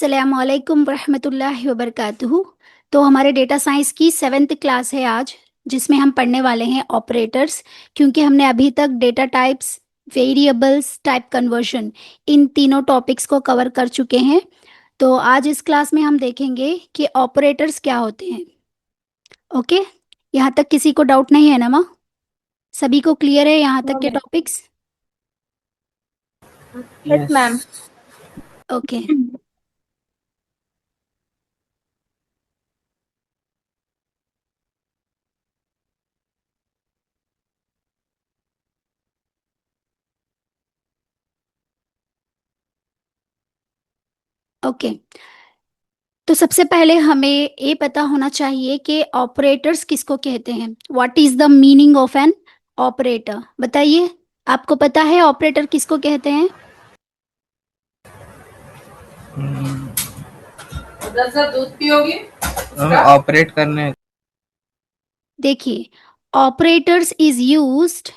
अस्सलामुअलैकुम रहमतुल्लाहि व बरकातुहू। तो हमारे डेटा साइंस की 7th क्लास है आज, जिसमें हम पढ़ने वाले हैं ऑपरेटर्स। क्योंकि हमने अभी तक data types, variables, type conversion, इन तीनों टॉपिक्स को कवर कर चुके हैं। तो आज इस क्लास में हम देखेंगे कि ऑपरेटर्स क्या होते हैं। ओके, यहाँ तक किसी को डाउट नहीं है ना माँ? सभी को क्लियर है यहाँ तक नो के ma'am. Topics? Yes ma'am. Okay, okay. तो सबसे पहले हमें ये पता होना चाहिए कि ऑपरेटर्स किसको कहते हैं। What is the meaning of an operator? बताइए, आपको पता है ऑपरेटर किसको कहते हैं? रजा दूध पियोगी? हमें ऑपरेट करने। देखिए, operators is used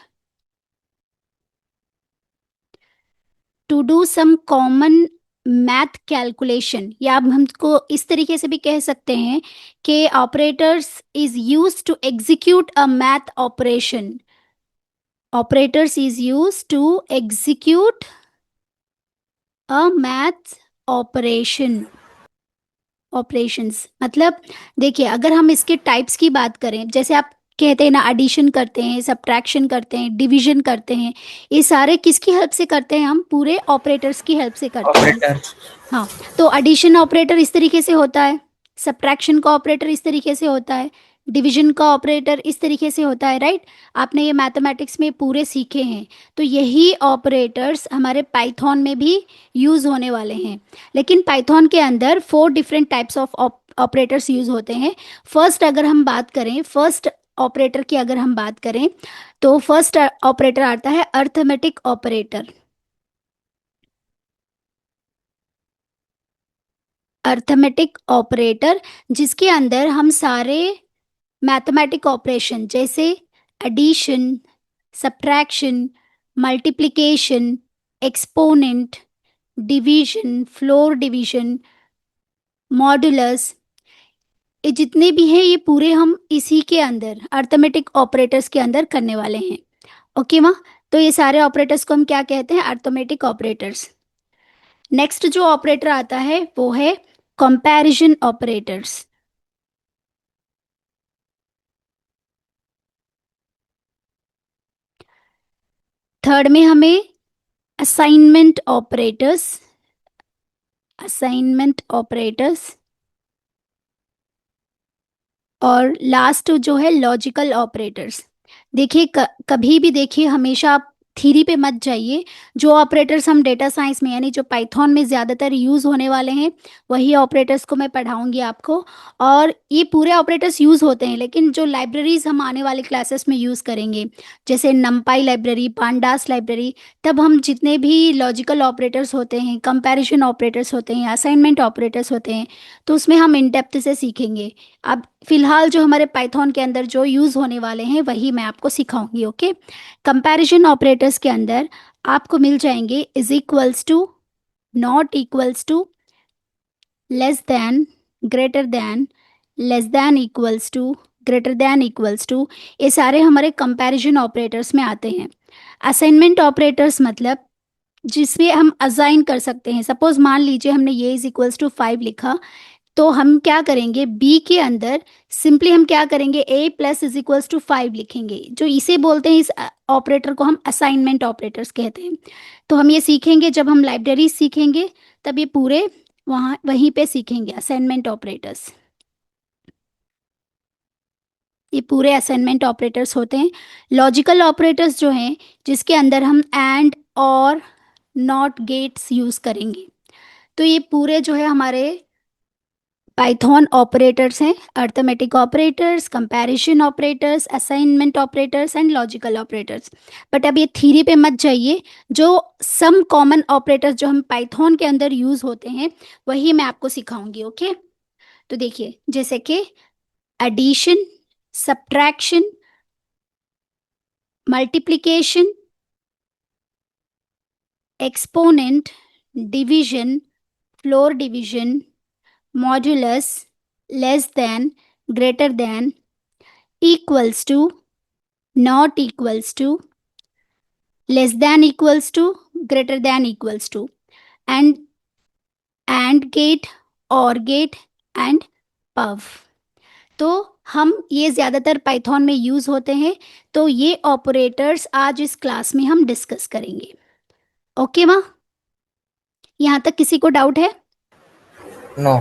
to do some common math calculation, या अब हमको इस तरीके से भी कह सकते हैं कि operators is used to execute a math operation. Operators is used to execute a math operation. Operations मतलब, देखिए, अगर हम इसके टाइप्स की बात करें, जैसे आप कहते हैं ना, एडिशन करते हैं, सब्ट्रैक्शन करते हैं, डिवीजन करते हैं, ये सारे किसकी हेल्प से करते हैं? हम पूरे ऑपरेटर्स की हेल्प से करते हैं। ऑपरेटर। हाँ, तो एडिशन ऑपरेटर इस तरीके से होता है, सब्ट्रैक्शन का ऑपरेटर इस तरीके से होता है, डिवीजन का ऑपरेटर इस तरीके से होता है, राइट? आपने ये मैथमेटिक्स में पूरे सीखे हैं। तो यही ऑपरेटर्स हमारे पाइथन में भी यूज होने वाले हैं। लेकिन पाइथन के अंदर 4 different types of operators use होते हैं। फर्स्ट अगर हम बात करें, फर्स्ट ऑपरेटर की अगर हम बात करें, तो फर्स्ट ऑपरेटर आता है अर्थमेटिक ऑपरेटर। अर्थमेटिक ऑपरेटर, जिसके अंदर हम सारे मैथमेटिक ऑपरेशन जैसे addition, subtraction, multiplication, exponent, division, floor division, modulus, ये जितने भी हैं, ये पूरे हम इसी के अंदर अर्थमेटिक ऑपरेटर्स के अंदर करने वाले हैं। ओके माँ? तो ये सारे ऑपरेटर्स को हम क्या कहते हैं? Arithmetic operators. नेक्स्ट जो ऑपरेटर आता है वो है कंपैरिजन ऑपरेटर्स। थर्ड में हमें असाइनमेंट ऑपरेटर्स, असाइनमेंट ऑपरेटर्स, और लास्ट जो है लॉजिकल ऑपरेटर्स। देखिए, कभी भी देखिए, हमेशा आप थ्योरी पे मत जाइए। जो ऑपरेटर्स हम डेटा साइंस में, यानी जो पाइथन में ज़्यादातर यूज़ होने वाले हैं, वही ऑपरेटर्स को मैं पढ़ाऊंगी आपको। और ये पूरे ऑपरेटर्स यूज़ होते हैं, लेकिन जो लाइब्रेरीज हम आने वाले क्लासेस में यूज़ करेंगे, जैसे नमपाई लाइब्रेरी, पांडास लाइब्रेरी, तब हम जितने भी लॉजिकल ऑपरेटर्स होते हैं, कंपैरिजन ऑपरेटर्स होते हैं, असाइनमेंट ऑपरेटर्स होते हैं, तो उसमें हम इन डेप्थ से सीखेंगे। अब फिलहाल जो हमारे पाइथन के अंदर जो यूज़ होने वाले हैं वही मैं आपको सिखाऊंगी। ओके, कंपैरिजन ऑपरेटर्स के अंदर आपको मिल जाएंगे is equals to, not equals to, less than, greater than, less than equals to, greater than equals to, ये सारे हमारे कंपैरिजन ऑपरेटर्स में आते हैं। असाइनमेंट ऑपरेटर्स मतलब जिसमें हम असाइन कर सकते हैं। सपोज मान लीजिए हमने ये इज इक्वल्स टू 5 लिखा, तो हम क्या करेंगे, बी के अंदर सिंपली हम क्या करेंगे, ए प्लस इज इक्वल्स टू 5 लिखेंगे। जो इसे बोलते हैं, इस ऑपरेटर को हम असाइनमेंट ऑपरेटर्स कहते हैं। तो हम ये सीखेंगे जब हम लाइब्रेरी सीखेंगे, तब ये पूरे वहाँ वहीं पे सीखेंगे असाइनमेंट ऑपरेटर्स। ये पूरे असाइनमेंट ऑपरेटर्स होते हैं। लॉजिकल ऑपरेटर्स जो हैं, जिसके अंदर हम एंड और नॉट गेट्स यूज करेंगे। तो ये पूरे जो है हमारे पाइथन ऑपरेटर्स हैं, arithmetic operators, comparison operators, assignment operators and logical operators. But अब ये थ्योरी पे मत जाइए। जो सम कॉमन ऑपरेटर्स जो हम पाइथन के अंदर यूज होते हैं, वही मैं आपको सिखाऊंगी। ओके, तो देखिए, जैसे कि addition, subtraction, multiplication, exponent, division, floor division, modulus, less than, greater than, equals to, not equals to, less than equals to, greater than equals to, and gate, or gate, and pub. तो हम ये ज़्यादातर Python में use होते हैं, तो ये operators आज इस क्लास में हम डिस्कस करेंगे। ओके माँ, यहाँ तक किसी को डाउट है? नो।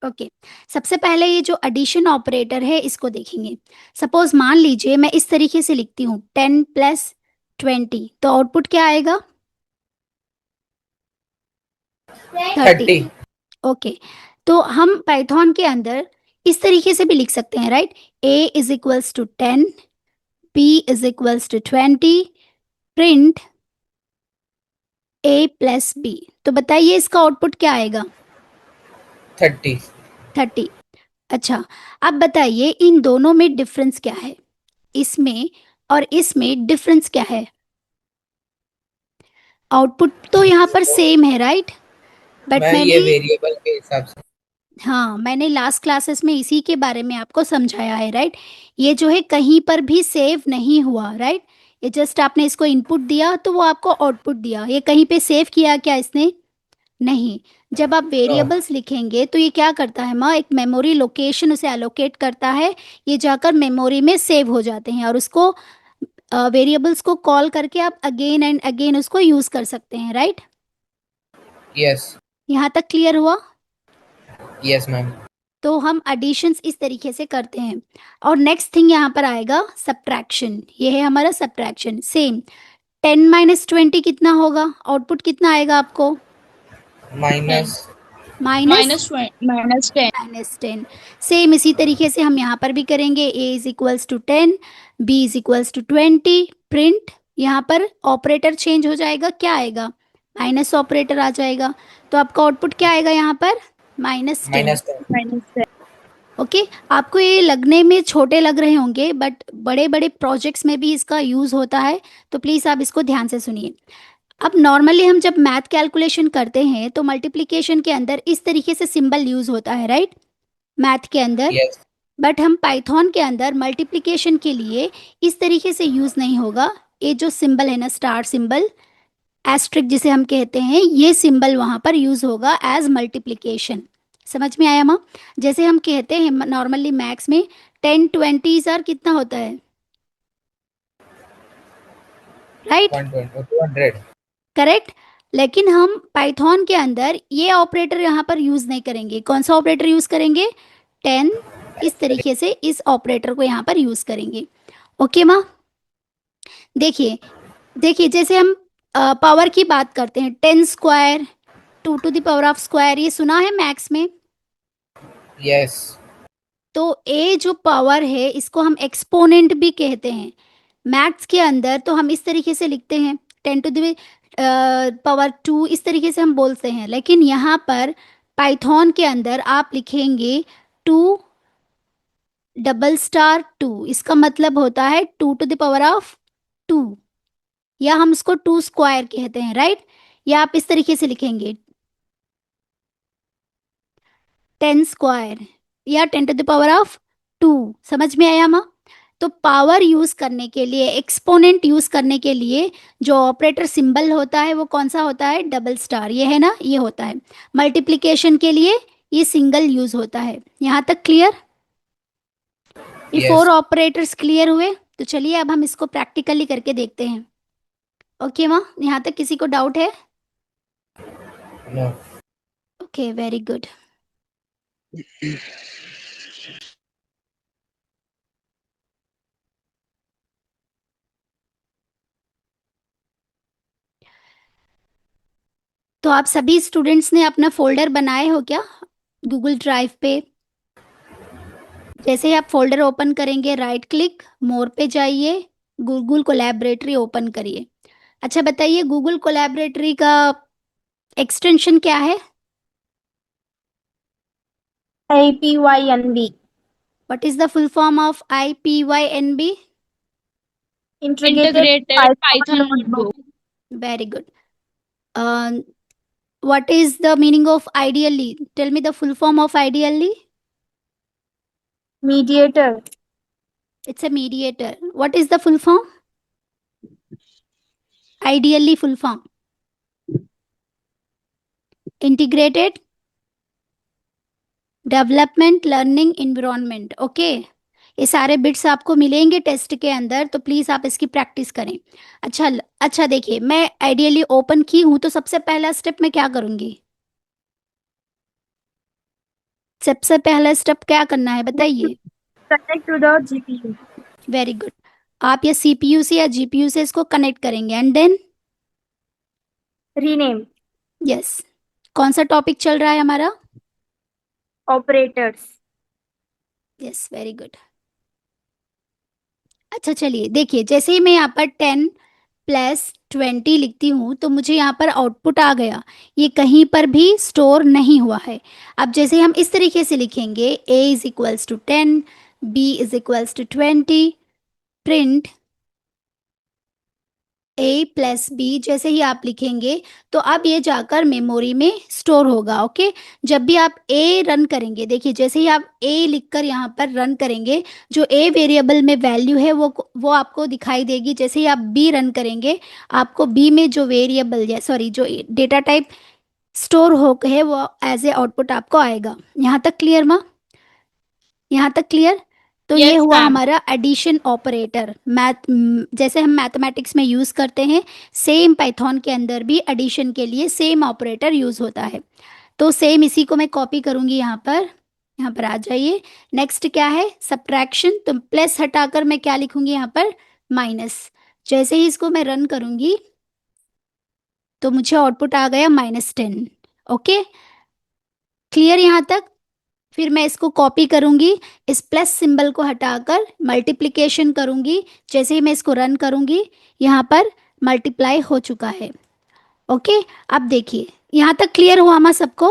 ओके, सबसे पहले ये जो एडिशन ऑपरेटर है इसको देखेंगे। सपोज मान लीजिए मैं इस तरीके से लिखती हूँ 10 + 20, तो आउटपुट क्या आएगा? 30। ओके, तो हम पाइथन के अंदर इस तरीके से भी लिख सकते हैं, right? a is equals to 10, b is equals to 20, print a + b। तो बताइए इसका आउटपुट क्या आएगा? 30। अच्छा, अब बताइए इन दोनों में डिफरेंस क्या है? इसमें और इसमें डिफरेंस क्या है? आउटपुट तो यहाँ पर सेम है, राइट? बट ये वेरिएबल के हिसाब से, हाँ, मैंने लास्ट क्लासेस में इसी के बारे में आपको समझाया है, राइट? ये जो है कहीं पर भी सेव नहीं हुआ, राइट? ये जस्ट आपने इसको इनपुट दिया तो वो आपको आउटपुट दिया। ये कहीं पे सेव किया क्या इसने? नहीं। जब आप वेरिएबल्स लिखेंगे तो ये क्या करता है माँ? एक मेमोरी लोकेशन उसे एलोकेट करता है, ये जाकर मेमोरी में सेव हो जाते हैं और उसको वेरिएबल्स को कॉल करके आप अगेन एंड अगेन उसको यूज कर सकते हैं, राइट? यस। यहाँ तक क्लियर हुआ? Yes ma'am. तो हम एडिशंस इस तरीके से करते हैं। और नेक्स्ट थिंग यहाँ पर आएगा सब्ट्रैक्शन। ये है हमारा सब्ट्रैक्शन। सेम 10 - 20 कितना होगा? आउटपुट कितना आएगा आपको? माइनस -10। सेम इसी तरीके से हम यहाँ पर भी करेंगे। a is equals to 10, b is equals to 20, print, यहाँ पर ऑपरेटर चेंज हो जाएगा, क्या आएगा? माइनस ऑपरेटर आ जाएगा। तो आपका आउटपुट क्या आएगा यहाँ पर? -10। ओके, आपको ये लगने में छोटे लग रहे होंगे बट बड़े बड़े प्रोजेक्ट्स में भी इसका यूज़ होता है, तो प्लीज़ आप इसको ध्यान से सुनिए। अब नॉर्मली हम जब मैथ कैलकुलेशन करते हैं तो मल्टीप्लिकेशन के अंदर इस तरीके से सिंबल यूज़ होता है, राइट? मैथ के अंदर। यस। बट हम पाइथन के अंदर मल्टीप्लिकेशन के लिए इस तरीके से यूज़ नहीं होगा। ये जो सिंबल है ना, स्टार सिंबल, एस्ट्रिक जिसे हम कहते हैं, ये सिंबल वहाँ पर यूज़ होगा एज मल्टीप्लिकेशन। समझ में आया माँ? जैसे हम कहते हैं नॉर्मली मैथ्स में 10 20 सर कितना होता है, राइट? 200। करेक्ट। लेकिन हम पाइथन के अंदर ये ऑपरेटर यहाँ पर यूज नहीं करेंगे। कौन सा ऑपरेटर यूज करेंगे? 10। इस तरीके से इस ऑपरेटर को यहाँ पर यूज करेंगे। ओके माँ? देखिए देखिए, जैसे हम पावर की बात करते हैं, 10² 2⁻², ये सुना है मैथ्स में? यस। तो ए जो पावर है इसको हम एक्सपोनेंट भी कहते हैं। मैथ्स के अंदर तो हम इस तरीके से लिखते हैं 10⁻², इस तरीके से हम बोलते हैं। लेकिन यहाँ पर पाइथन के अंदर आप लिखेंगे 2∠2, इसका मतलब होता है 2⁻², या हम इसको 2² कहते हैं, राइट? या आप इस तरीके से लिखेंगे 10² या 10⁻²। समझ में आया माँ? तो पावर यूज करने के लिए, एक्सपोनेंट यूज करने के लिए जो ऑपरेटर सिंबल होता है वो कौन सा होता है? $, ये है ना, ये होता है। मल्टीप्लिकेशन के लिए ये सिंगल यूज होता है। यहाँ तक क्लियर? ये 4 ऑपरेटर्स क्लियर हुए? तो चलिए अब हम इसको प्रैक्टिकली करके देखते हैं। ओके माँ, यहाँ तक किसी को डाउट है? नो। Okay, very good. तो आप सभी स्टूडेंट्स ने अपना फोल्डर बनाए हो क्या गूगल ड्राइव पे? जैसे ही आप फोल्डर ओपन करेंगे, राइट क्लिक, मोर पे जाइए, गूगल कोलैबोरेटरी ओपन करिए। अच्छा बताइए, गूगल कोलैबोरेटरी का एक्सटेंशन क्या है? IPYNB. What is the full form of IPYNB? Integrated Python Notebook. Very good. what is the meaning of ideally? Tell me the full form of ideally. Mediator. It's a mediator. What is the full form? Ideally full form. Integrated development learning environment. Okay, ये सारे bits आपको मिलेंगे test के अंदर, तो please आप इसकी practice करें। अच्छा अच्छा, देखिए मैं आइडियली ओपन की हूं, तो सबसे पहला स्टेप मैं क्या करूंगी? सबसे पहला स्टेप क्या करना है बताइए? Connect to the GPU. Very good. आप ये सीपीयू से या जीपीयू से इसको कनेक्ट करेंगे एंड देन Rename. यस। कौन सा टॉपिक चल रहा है हमारा? Operators. Yes, very good. अच्छा चलिए देखिए, जैसे ही मैं यहाँ पर 10+20 लिखती हूँ तो मुझे यहाँ पर आउटपुट आ गया। ये कहीं पर भी स्टोर नहीं हुआ है। अब जैसे हम इस तरीके से लिखेंगे, a is equals to 10, b is equals to 20, print a+b, जैसे ही आप लिखेंगे तो अब ये जाकर मेमोरी में स्टोर होगा। ओके, जब भी आप a रन करेंगे, देखिए जैसे ही आप a लिखकर यहाँ पर रन करेंगे, जो a वेरिएबल में वैल्यू है वो आपको दिखाई देगी। जैसे ही आप b रन करेंगे, आपको b में जो वेरिएबल या सॉरी जो डेटा टाइप स्टोर हो है वो एज ए आउटपुट आपको आएगा। यहाँ तक क्लियर माँ? यहाँ तक क्लियर? तो ये Yes, हुआ ma'am. हमारा एडिशन ऑपरेटर। जैसे हम मैथमेटिक्स में यूज करते हैं, सेम पाइथन के अंदर भी एडिशन के लिए सेम ऑपरेटर यूज होता है। तो सेम इसी को मैं कॉपी करूंगी यहाँ पर आ जाइए। नेक्स्ट क्या है? सब्ट्रैक्शन। तो प्लस हटाकर मैं क्या लिखूंगी यहाँ पर? माइनस। जैसे ही इसको मैं रन करूंगी तो मुझे आउटपुट आ गया -10। ओके, क्लियर यहाँ तक? फिर मैं इसको कॉपी करूंगी, इस प्लस सिंबल को हटाकर मल्टीप्लिकेशन करूंगी। जैसे ही मैं इसको रन करूंगी, यहाँ पर मल्टीप्लाई हो चुका है। ओके, अब देखिए यहाँ तक क्लियर हुआ हमारा सबको?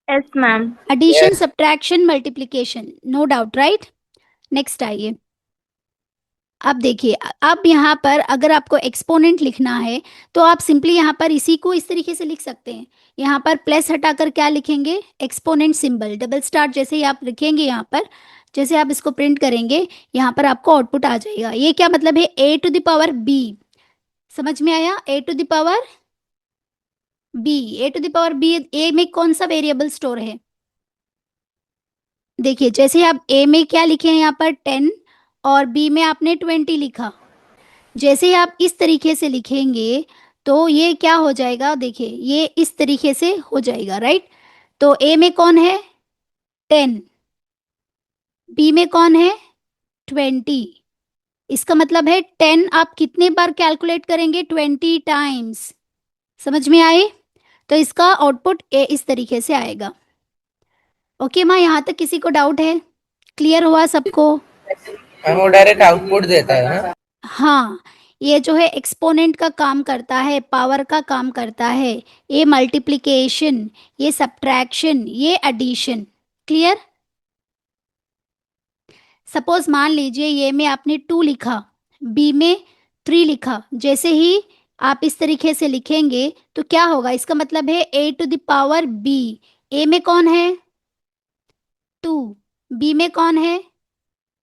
Yes, ma'am. Addition, subtraction, multiplication, no doubt, right? Next आइए। अब देखिए, अब यहाँ पर अगर आपको एक्सपोनेंट लिखना है तो आप सिंपली यहाँ पर इसी को इस तरीके से लिख सकते हैं। यहाँ पर प्लस हटाकर क्या लिखेंगे? Exponent symbol, double star. जैसे ही आप लिखेंगे यहाँ पर, जैसे आप इसको प्रिंट करेंगे, यहाँ पर आपको आउटपुट आ जाएगा। ये क्या मतलब है? a⁻b। समझ में आया? a⁻b। a⁻b, a में कौन सा वेरिएबल स्टोर है? देखिए जैसे आप a में क्या लिखे हैं यहाँ पर 10 और b में आपने 20 लिखा। जैसे ही आप इस तरीके से लिखेंगे तो ये क्या हो जाएगा? देखिए ये इस तरीके से हो जाएगा, राइट? तो a में कौन है? 10, b में कौन है? 20। इसका मतलब है 10 आप कितने बार कैलकुलेट करेंगे? 20 टाइम्स। समझ में आए? तो इसका आउटपुट इस तरीके से आएगा। ओके माँ, यहाँ तक किसी को डाउट है? क्लियर हुआ सबको? मैम वो डायरेक्ट आउटपुट देता है ना? हाँ, ये जो है एक्सपोनेंट का काम करता है, पावर का काम करता है। ये मल्टीप्लिकेशन, ये सब्ट्रैक्शन, ये एडिशन। क्लियर? सपोज मान लीजिए ये में आपने 2 लिखा, बी में 3 लिखा। जैसे ही आप इस तरीके से लिखेंगे तो क्या होगा? इसका मतलब है a⁻b। ए में कौन है? 2, बी में कौन है?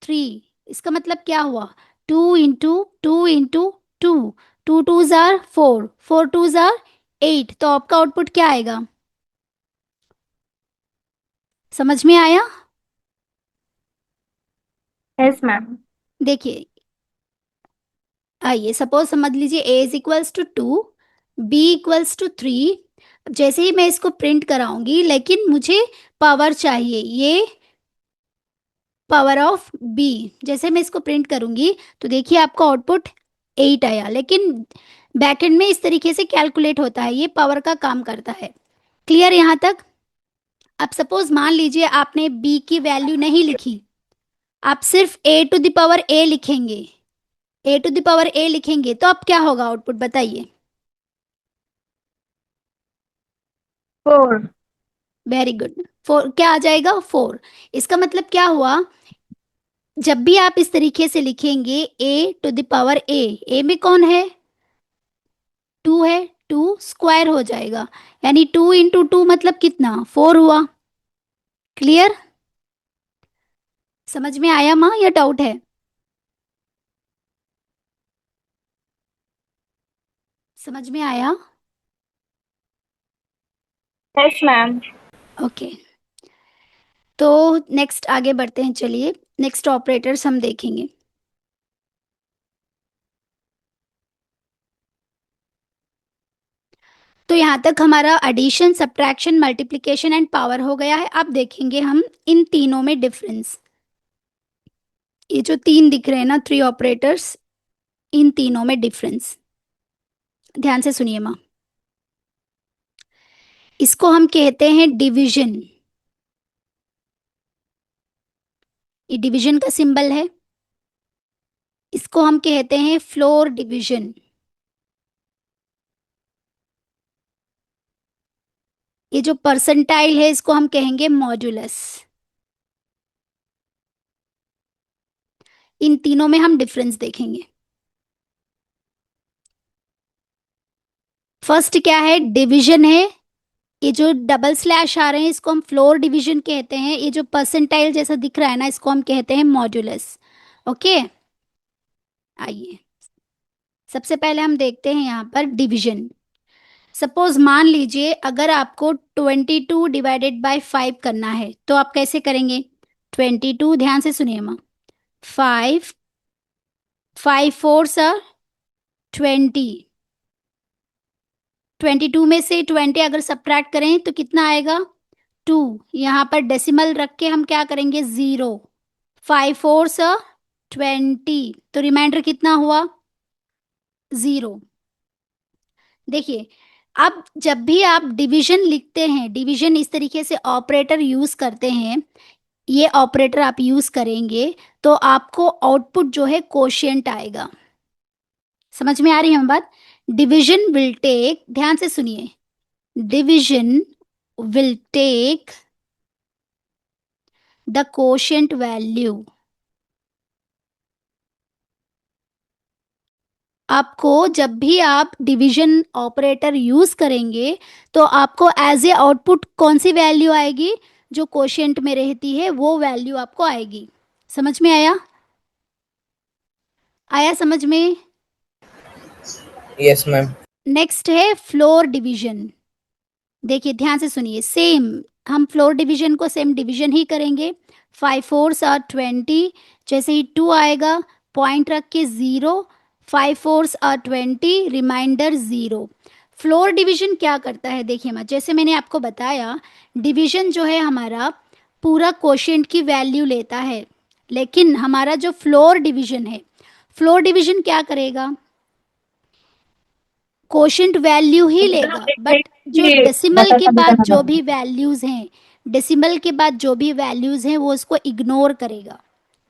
3। इसका मतलब क्या हुआ? 2 × 2 × 2, 2 2s are 4, 4 2s are 8। तो आपका आउटपुट क्या आएगा? समझ में आया? Yes, ma'am. देखिए आइए, सपोज समझ लीजिए a is equals to 2, b equals to 3। जैसे ही मैं इसको प्रिंट कराऊंगी, लेकिन मुझे पावर चाहिए, ये पावर ऑफ b। जैसे मैं इसको प्रिंट करूंगी तो देखिए आपको आउटपुट 8 आया, लेकिन बैकएंड में इस तरीके से कैलकुलेट होता है, ये पावर का काम करता है। क्लियर यहाँ तक? अब सपोज मान लीजिए आपने b की वैल्यू नहीं लिखी, आप सिर्फ a⁻a लिखेंगे, a⁻a लिखेंगे तो अब क्या होगा आउटपुट बताइए? 4. Very good. 4 क्या आ जाएगा? 4। इसका मतलब क्या हुआ? जब भी आप इस तरीके से लिखेंगे a⁻a, a में कौन है? 2 है, 2 स्क्वायर हो जाएगा, यानी 2 इंटू 2 मतलब कितना, 4 हुआ। क्लियर? समझ में आया माँ या डाउट है? समझ में आया? Yes, ma'am. ओके, तो नेक्स्ट आगे बढ़ते हैं, चलिए नेक्स्ट ऑपरेटर्स हम देखेंगे। तो यहाँ तक हमारा addition, subtraction, multiplication and power हो गया है। अब देखेंगे हम इन तीनों में डिफरेंस। ये जो तीन दिख रहे हैं ना, 3 ऑपरेटर्स, इन तीनों में डिफरेंस ध्यान से सुनिए माँ। इसको हम कहते हैं डिवीजन। ये डिवीजन का सिंबल है। इसको हम कहते हैं फ्लोर डिवीजन। ये जो परसेंटाइल है इसको हम कहेंगे मॉड्यूलस। इन तीनों में हम डिफरेंस देखेंगे। फर्स्ट क्या है, डिवीजन है। ये जो डबल स्लैश आ रहे हैं इसको हम फ्लोर डिवीजन कहते हैं। ये जो परसेंटाइल जैसा दिख रहा है ना, इसको हम कहते हैं मॉड्यूलस। ओके, आइए सबसे पहले हम देखते हैं यहाँ पर डिवीजन। सपोज मान लीजिए अगर आपको 22 डिवाइडेड बाय 5 करना है तो आप कैसे करेंगे? 22, ध्यान से सुनिए माँ, 5, 5 4 सर 20, 22 में से 20 अगर सब्ट्रैक्ट करें तो कितना आएगा? 2। यहाँ पर डेसिमल रख के हम क्या करेंगे? 0। 5 4 सर 20, तो रिमाइंडर कितना हुआ? 0। देखिए, अब जब भी आप डिवीजन लिखते हैं, डिवीजन इस तरीके से ऑपरेटर यूज करते हैं, ये ऑपरेटर आप यूज करेंगे तो आपको आउटपुट जो है कोशिएंट आएगा। समझ में आ रही है हम बात? डिवीजन विल टेक, ध्यान से सुनिए, division will take the quotient value. आपको जब भी आप डिवीजन ऑपरेटर यूज करेंगे तो आपको एज ए आउटपुट कौन सी वैल्यू आएगी? जो कोशिएंट में रहती है वो वैल्यू आपको आएगी। समझ में आया? आया समझ में? Yes ma'am. नेक्स्ट है फ्लोर डिवीजन। देखिए ध्यान से सुनिए, सेम हम फ्लोर डिवीजन को सेम डिवीजन ही करेंगे। 5 4 आर 20, जैसे ही 2 आएगा पॉइंट रख के 0, 5 4 आर 20, रिमाइंडर 0। फ्लोर डिवीजन क्या करता है? देखिए मैं, जैसे मैंने आपको बताया, डिवीजन जो है हमारा पूरा कोशिएंट की वैल्यू लेता है, लेकिन हमारा जो फ्लोर डिवीजन है, फ्लोर डिवीजन क्या करेगा? कोशिएंट वैल्यू ही लेगा, बट जो डेसिमल के बाद जो भी वैल्यूज हैं, डेसिमल के बाद जो भी वैल्यूज हैं वो उसको इग्नोर करेगा।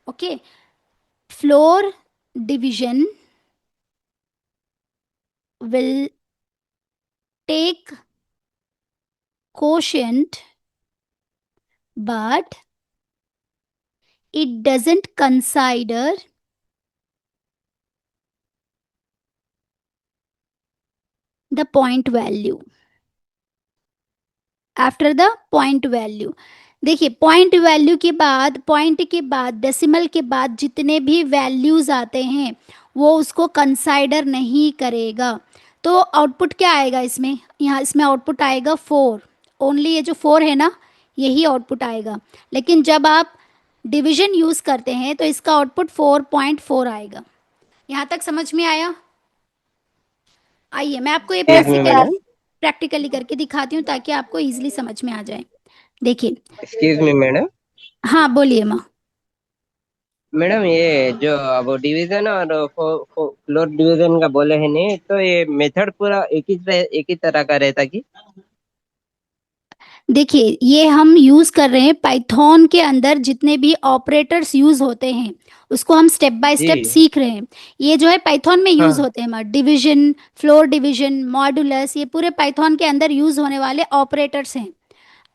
Okay, floor division will take quotient but it doesn't consider the point value after the point value। देखिए पॉइंट वैल्यू के बाद, पॉइंट के बाद, डेसिमल के बाद जितने भी वैल्यूज आते हैं वो उसको कंसाइडर नहीं करेगा। तो आउटपुट क्या आएगा इसमें? यहाँ इसमें आउटपुट आएगा 4। ओनली ये जो 4 है ना, यही आउटपुट आएगा। लेकिन जब आप डिवीजन यूज करते हैं तो इसका आउटपुट 4.4 आएगा। यहाँ तक समझ में आया? आइए मैं आपको ये प्रैक्टिकली करके दिखाती हूँ ताकि आपको इजीली समझ में आ जाए। देखिए, एक्सक्यूज मी मैडम। हाँ बोलिए माँ। मैडम ये जो अब डिवीजन और फ्लोर डिवीजन का बोले हैं नहीं, तो ये मेथड पूरा एक ही तरह का रहता कि? देखिए ये हम यूज कर रहे हैं पाइथन के अंदर, जितने भी ऑपरेटर्स यूज होते हैं उसको हम स्टेप बाय स्टेप जी। सीख रहे हैं। ये जो है पाइथन में यूज हाँ। होते हैं हमारे डिवीजन, फ्लोर डिवीजन, मॉड्यूलस, ये पूरे पाइथन के अंदर यूज होने वाले ऑपरेटर्स हैं।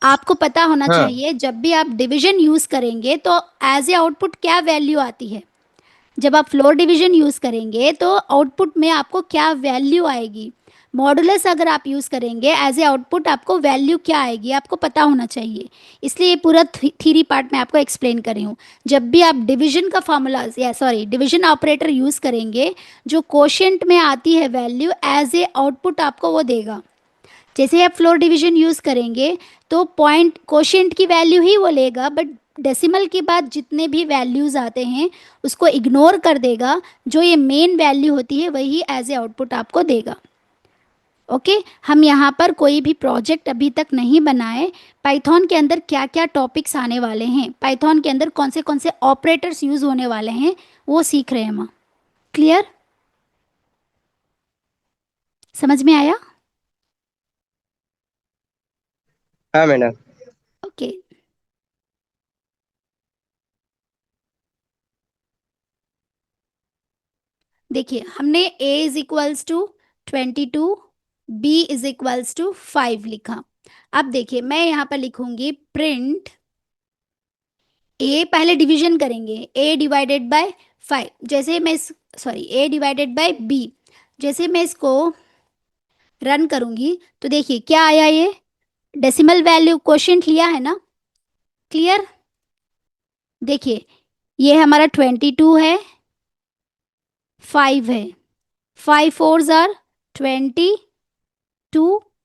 आपको पता होना हाँ। चाहिए जब भी आप डिवीजन यूज करेंगे तो एज ए आउटपुट क्या वैल्यू आती है। जब आप फ्लोर डिवीजन यूज करेंगे तो आउटपुट में आपको क्या वैल्यू आएगी। मॉडुलस अगर आप यूज़ करेंगे एज ए आउटपुट, आपको वैल्यू क्या आएगी आपको पता होना चाहिए। इसलिए ये पूरा थ्योरी पार्ट मैं आपको एक्सप्लेन कर रही हूँ। जब भी आप डिवीजन का फॉर्मूला या सॉरी डिवीजन ऑपरेटर यूज़ करेंगे, जो कोशेंट में आती है वैल्यू एज ए आउटपुट आपको वो देगा। जैसे आप फ्लोर डिवीजन यूज़ करेंगे तो पॉइंट कोशेंट की वैल्यू ही वो लेगा, बट डेसिमल के बाद जितने भी वैल्यूज़ आते हैं उसको इग्नोर कर देगा। जो ये मेन वैल्यू होती है वही एज ए आउटपुट आपको देगा। ओके हम यहाँ पर कोई भी प्रोजेक्ट अभी तक नहीं बनाए। पाइथन के अंदर क्या क्या टॉपिक्स आने वाले हैं, पाइथन के अंदर कौन से ऑपरेटर्स यूज़ होने वाले हैं वो सीख रहे हैं हम। क्लियर? समझ में आया? हाँ मैडम। ओके देखिए, हमने a is equals to 22, b is equals to 5 लिखा। अब देखिए मैं यहाँ पर लिखूंगी प्रिंट a, पहले डिवीजन करेंगे a डिवाइडेड बाय 5। जैसे मैं sorry a divided by b, जैसे मैं इसको रन करूंगी तो देखिए क्या आया, ये डेसिमल वैल्यू क्वोशिएंट लिया है ना। क्लियर? देखिए ये हमारा 22 है, 5 है, 5 फोर्स आर 22,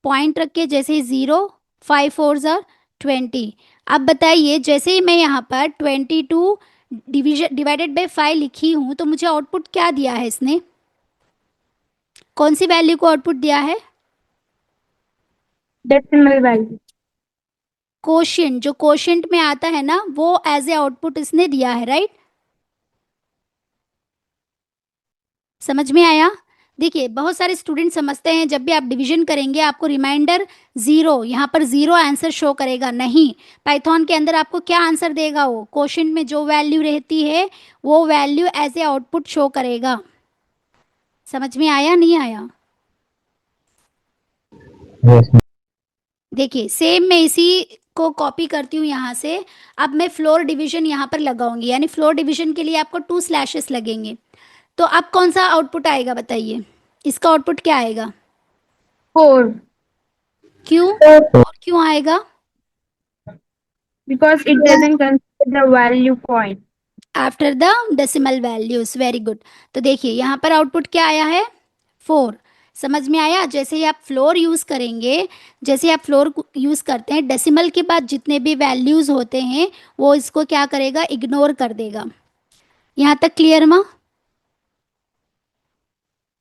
पॉइंट रख के जैसे 0, 5 फोर्स आर 20। अब बताइए जैसे ही मैं यहाँ पर 22 डिवीजन डिवाइडेड बाय 5 लिखी हूँ तो मुझे आउटपुट क्या दिया है इसने, कौन सी वैल्यू को आउटपुट दिया है? Decimal value. कोशिएंट, जो कोशिएंट में आता है ना वो एज ए आउटपुट इसने दिया है, राइट? समझ में आया? देखिए बहुत सारे स्टूडेंट समझते हैं जब भी आप डिवीजन करेंगे आपको रिमाइंडर 0, यहाँ पर 0 आंसर शो करेगा। नहीं, पाइथन के अंदर आपको क्या आंसर देगा, वो क्वोशिएंट में जो वैल्यू रहती है वो value as a output show करेगा। समझ में आया नहीं आया? यस। देखिए सेम मैं इसी को कॉपी करती हूँ यहाँ से। अब मैं फ्लोर डिवीजन यहाँ पर लगाऊंगी, यानी फ्लोर डिवीजन के लिए आपको 2 स्लैशेस लगेंगे। तो अब कौन सा आउटपुट आएगा बताइए, इसका आउटपुट क्या आएगा? 4 क्यों और क्यों आएगा? because it doesn't consider the value point. After the decimal values. Very good. तो देखिए यहाँ पर आउटपुट क्या आया है, 4। समझ में आया? जैसे ही आप फ्लोर यूज़ करेंगे, जैसे आप फ्लोर यूज़ करते हैं, डेसिमल के बाद जितने भी वैल्यूज़ होते हैं वो इसको क्या करेगा, इग्नोर कर देगा। यहाँ तक क्लियर माँ?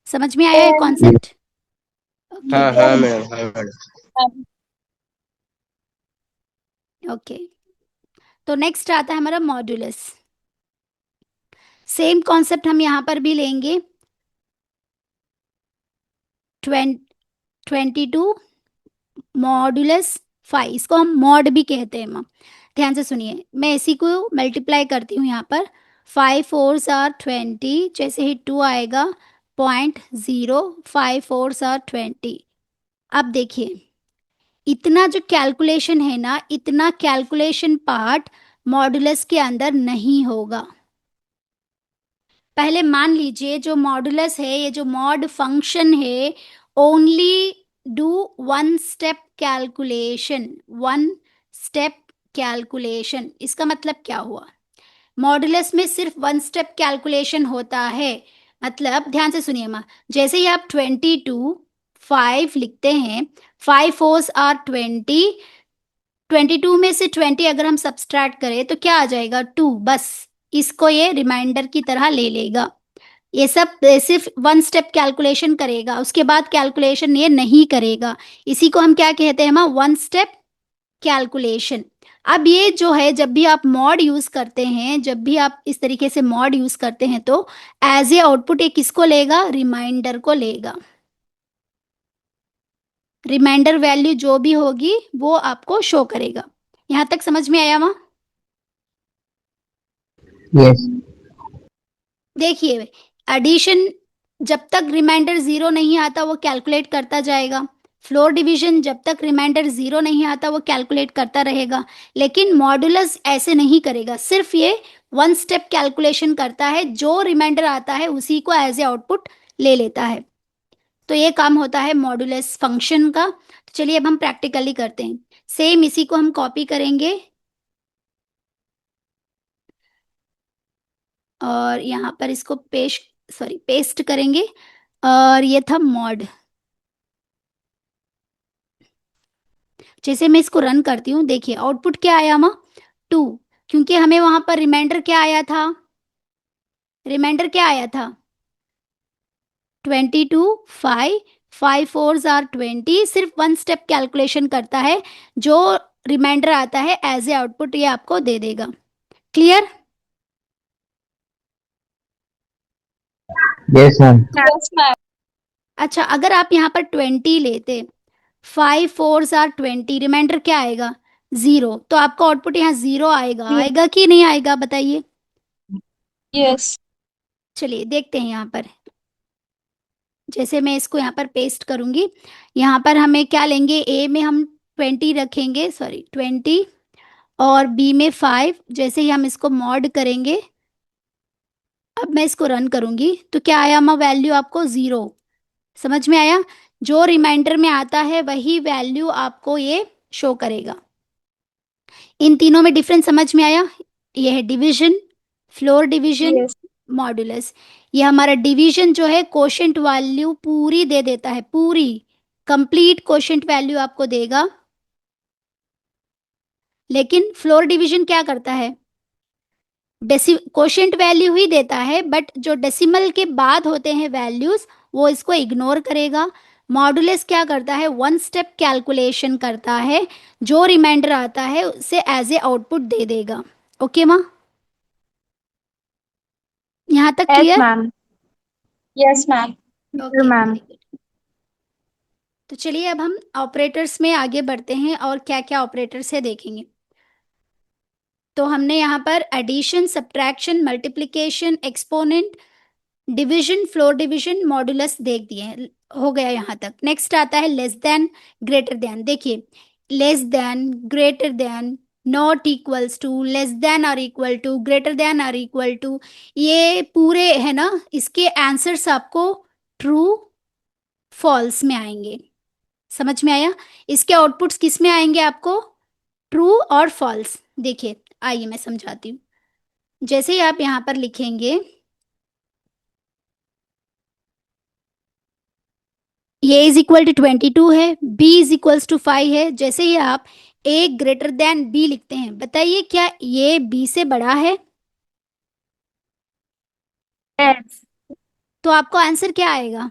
समझ में आया ये कॉन्सेप्ट? हाँ हाँ मैडम, हाँ मैडम। ओके तो नेक्स्ट आता है हमारा मॉड्यूलस। सेम कॉन्सेप्ट हम यहाँ पर भी लेंगे। 22 मॉडुलस 5, इसको हम मॉड भी कहते हैं माँ। ध्यान से सुनिए, मैं इसी को मल्टीप्लाई करती हूँ यहाँ पर। 5 फोर्स आर 20, जैसे ही 2 आएगा 0.0, 5 फोर्स आर 20। अब देखिए इतना जो कैलकुलेशन है ना, इतना कैलकुलेशन पार्ट मॉडुलस के अंदर नहीं होगा। पहले मान लीजिए जो मॉडुलस है, ये जो मॉड फंक्शन है, only do one step calculation, one step calculation. इसका मतलब क्या हुआ, मॉडुलस में सिर्फ वन स्टेप कैलकुलेशन होता है। मतलब ध्यान से सुनिए माँ, जैसे ही आप 22 5 लिखते हैं, 5 फोर्स आर 20, 22 में से 20 अगर हम सब्सट्रैक्ट करें तो क्या आ जाएगा, 2। बस इसको ये रिमाइंडर की तरह ले लेगा। ये सब सिर्फ वन स्टेप कैलकुलेशन करेगा, उसके बाद कैलकुलेशन ये नहीं करेगा। इसी को हम क्या कहते हैं माँ, वन स्टेप कैलकुलेशन। अब ये जो है, जब भी आप मॉड यूज करते हैं, जब भी आप इस तरीके से मॉड यूज करते हैं तो एज ए आउटपुट ये किसको लेगा, रिमाइंडर को लेगा। रिमाइंडर वैल्यू जो भी होगी वो आपको शो करेगा। यहां तक समझ में आया माँ? यस। देखिए एडिशन जब तक रिमाइंडर 0 नहीं आता वो कैलकुलेट करता जाएगा। फ्लोर डिवीजन जब तक रिमाइंडर 0 नहीं आता वो कैलकुलेट करता रहेगा। लेकिन मॉडुलस ऐसे नहीं करेगा, सिर्फ ये वन स्टेप कैलकुलेशन करता है, जो रिमाइंडर आता है उसी को एज ए आउटपुट ले लेता है। तो ये काम होता है मॉडुलस फंक्शन का। तो चलिए अब हम प्रैक्टिकली करते हैं। सेम इसी को हम कॉपी करेंगे और यहाँ पर इसको पेस्ट करेंगे। और ये था मॉड। जैसे मैं इसको रन करती हूँ, देखिए आउटपुट क्या आया वहाँ 2, क्योंकि हमें वहां पर रिमाइंडर क्या आया था, 22, 5, 5 4s आर 20। सिर्फ 1 स्टेप कैलकुलेशन करता है, जो रिमाइंडर आता है एज ए आउटपुट ये आपको दे देगा। Clear? Yes ma'am. Yes, ma'am. अच्छा, अगर आप यहाँ पर 20 लेते, 5 4s आर 20, रिमाइंडर क्या आएगा 0, तो आपका आउटपुट यहाँ 0 आएगा कि नहीं आएगा बताइए। Yes. चलिए देखते हैं यहाँ पर। जैसे मैं इसको यहाँ पर पेस्ट करूंगी, यहाँ पर हमें क्या लेंगे, ए में हम 20 रखेंगे, 20, और बी में 5। जैसे ही हम इसको मॉड करेंगे, अब मैं इसको रन करूंगी तो क्या आया मैं वैल्यू आपको 0। समझ में आया? जो रिमाइंडर में आता है वही वैल्यू आपको ये शो करेगा। इन तीनों में डिफरेंस समझ में आया? ये है division, floor division, Yes. Modulus. ये हमारा डिवीजन जो है कोशेंट वैल्यू पूरी दे देता है, पूरी कंप्लीट कोशेंट वैल्यू आपको देगा। लेकिन फ्लोर डिवीजन क्या करता है, कोशेंट वैल्यू ही देता है, बट जो डेसिमल के बाद होते हैं वैल्यूज वो इसको इग्नोर करेगा। मॉडुलस क्या करता है, 1 स्टेप कैलकुलेशन करता है, जो रिमाइंडर आता है उसे एज ए आउटपुट दे देगा। ओके माँ, यहाँ तक Yes, clear? ma'am. Yes, ma'am. Okay, ma'am. Very good. तो चलिए अब हम ऑपरेटर्स में आगे बढ़ते हैं और क्या क्या ऑपरेटर्स है देखेंगे। तो हमने यहाँ पर addition, subtraction, multiplication, exponent, division, floor division, modulus देख दिए हैं, हो गया यहाँ तक। नेक्स्ट आता है लेस देन, ग्रेटर देन। देखिए less than, greater than, not equals to, less than और इक्वल टू, ग्रेटर देन और इक्वल टू, ये पूरे है ना, इसके आंसर्स आपको ट्रू फॉल्स में आएंगे। समझ में आया? इसके आउटपुट्स किस में आएंगे आपको, ट्रू और फॉल्स। देखिए आइए मैं समझाती हूँ। जैसे ही आप यहाँ पर लिखेंगे ये इज इक्वल टू 22 है, b इज इक्वल्स टू 5 है, जैसे ही आप a ग्रेटर देन b लिखते हैं, बताइए क्या ये b से बड़ा है? Yes. तो आपको आंसर क्या आएगा,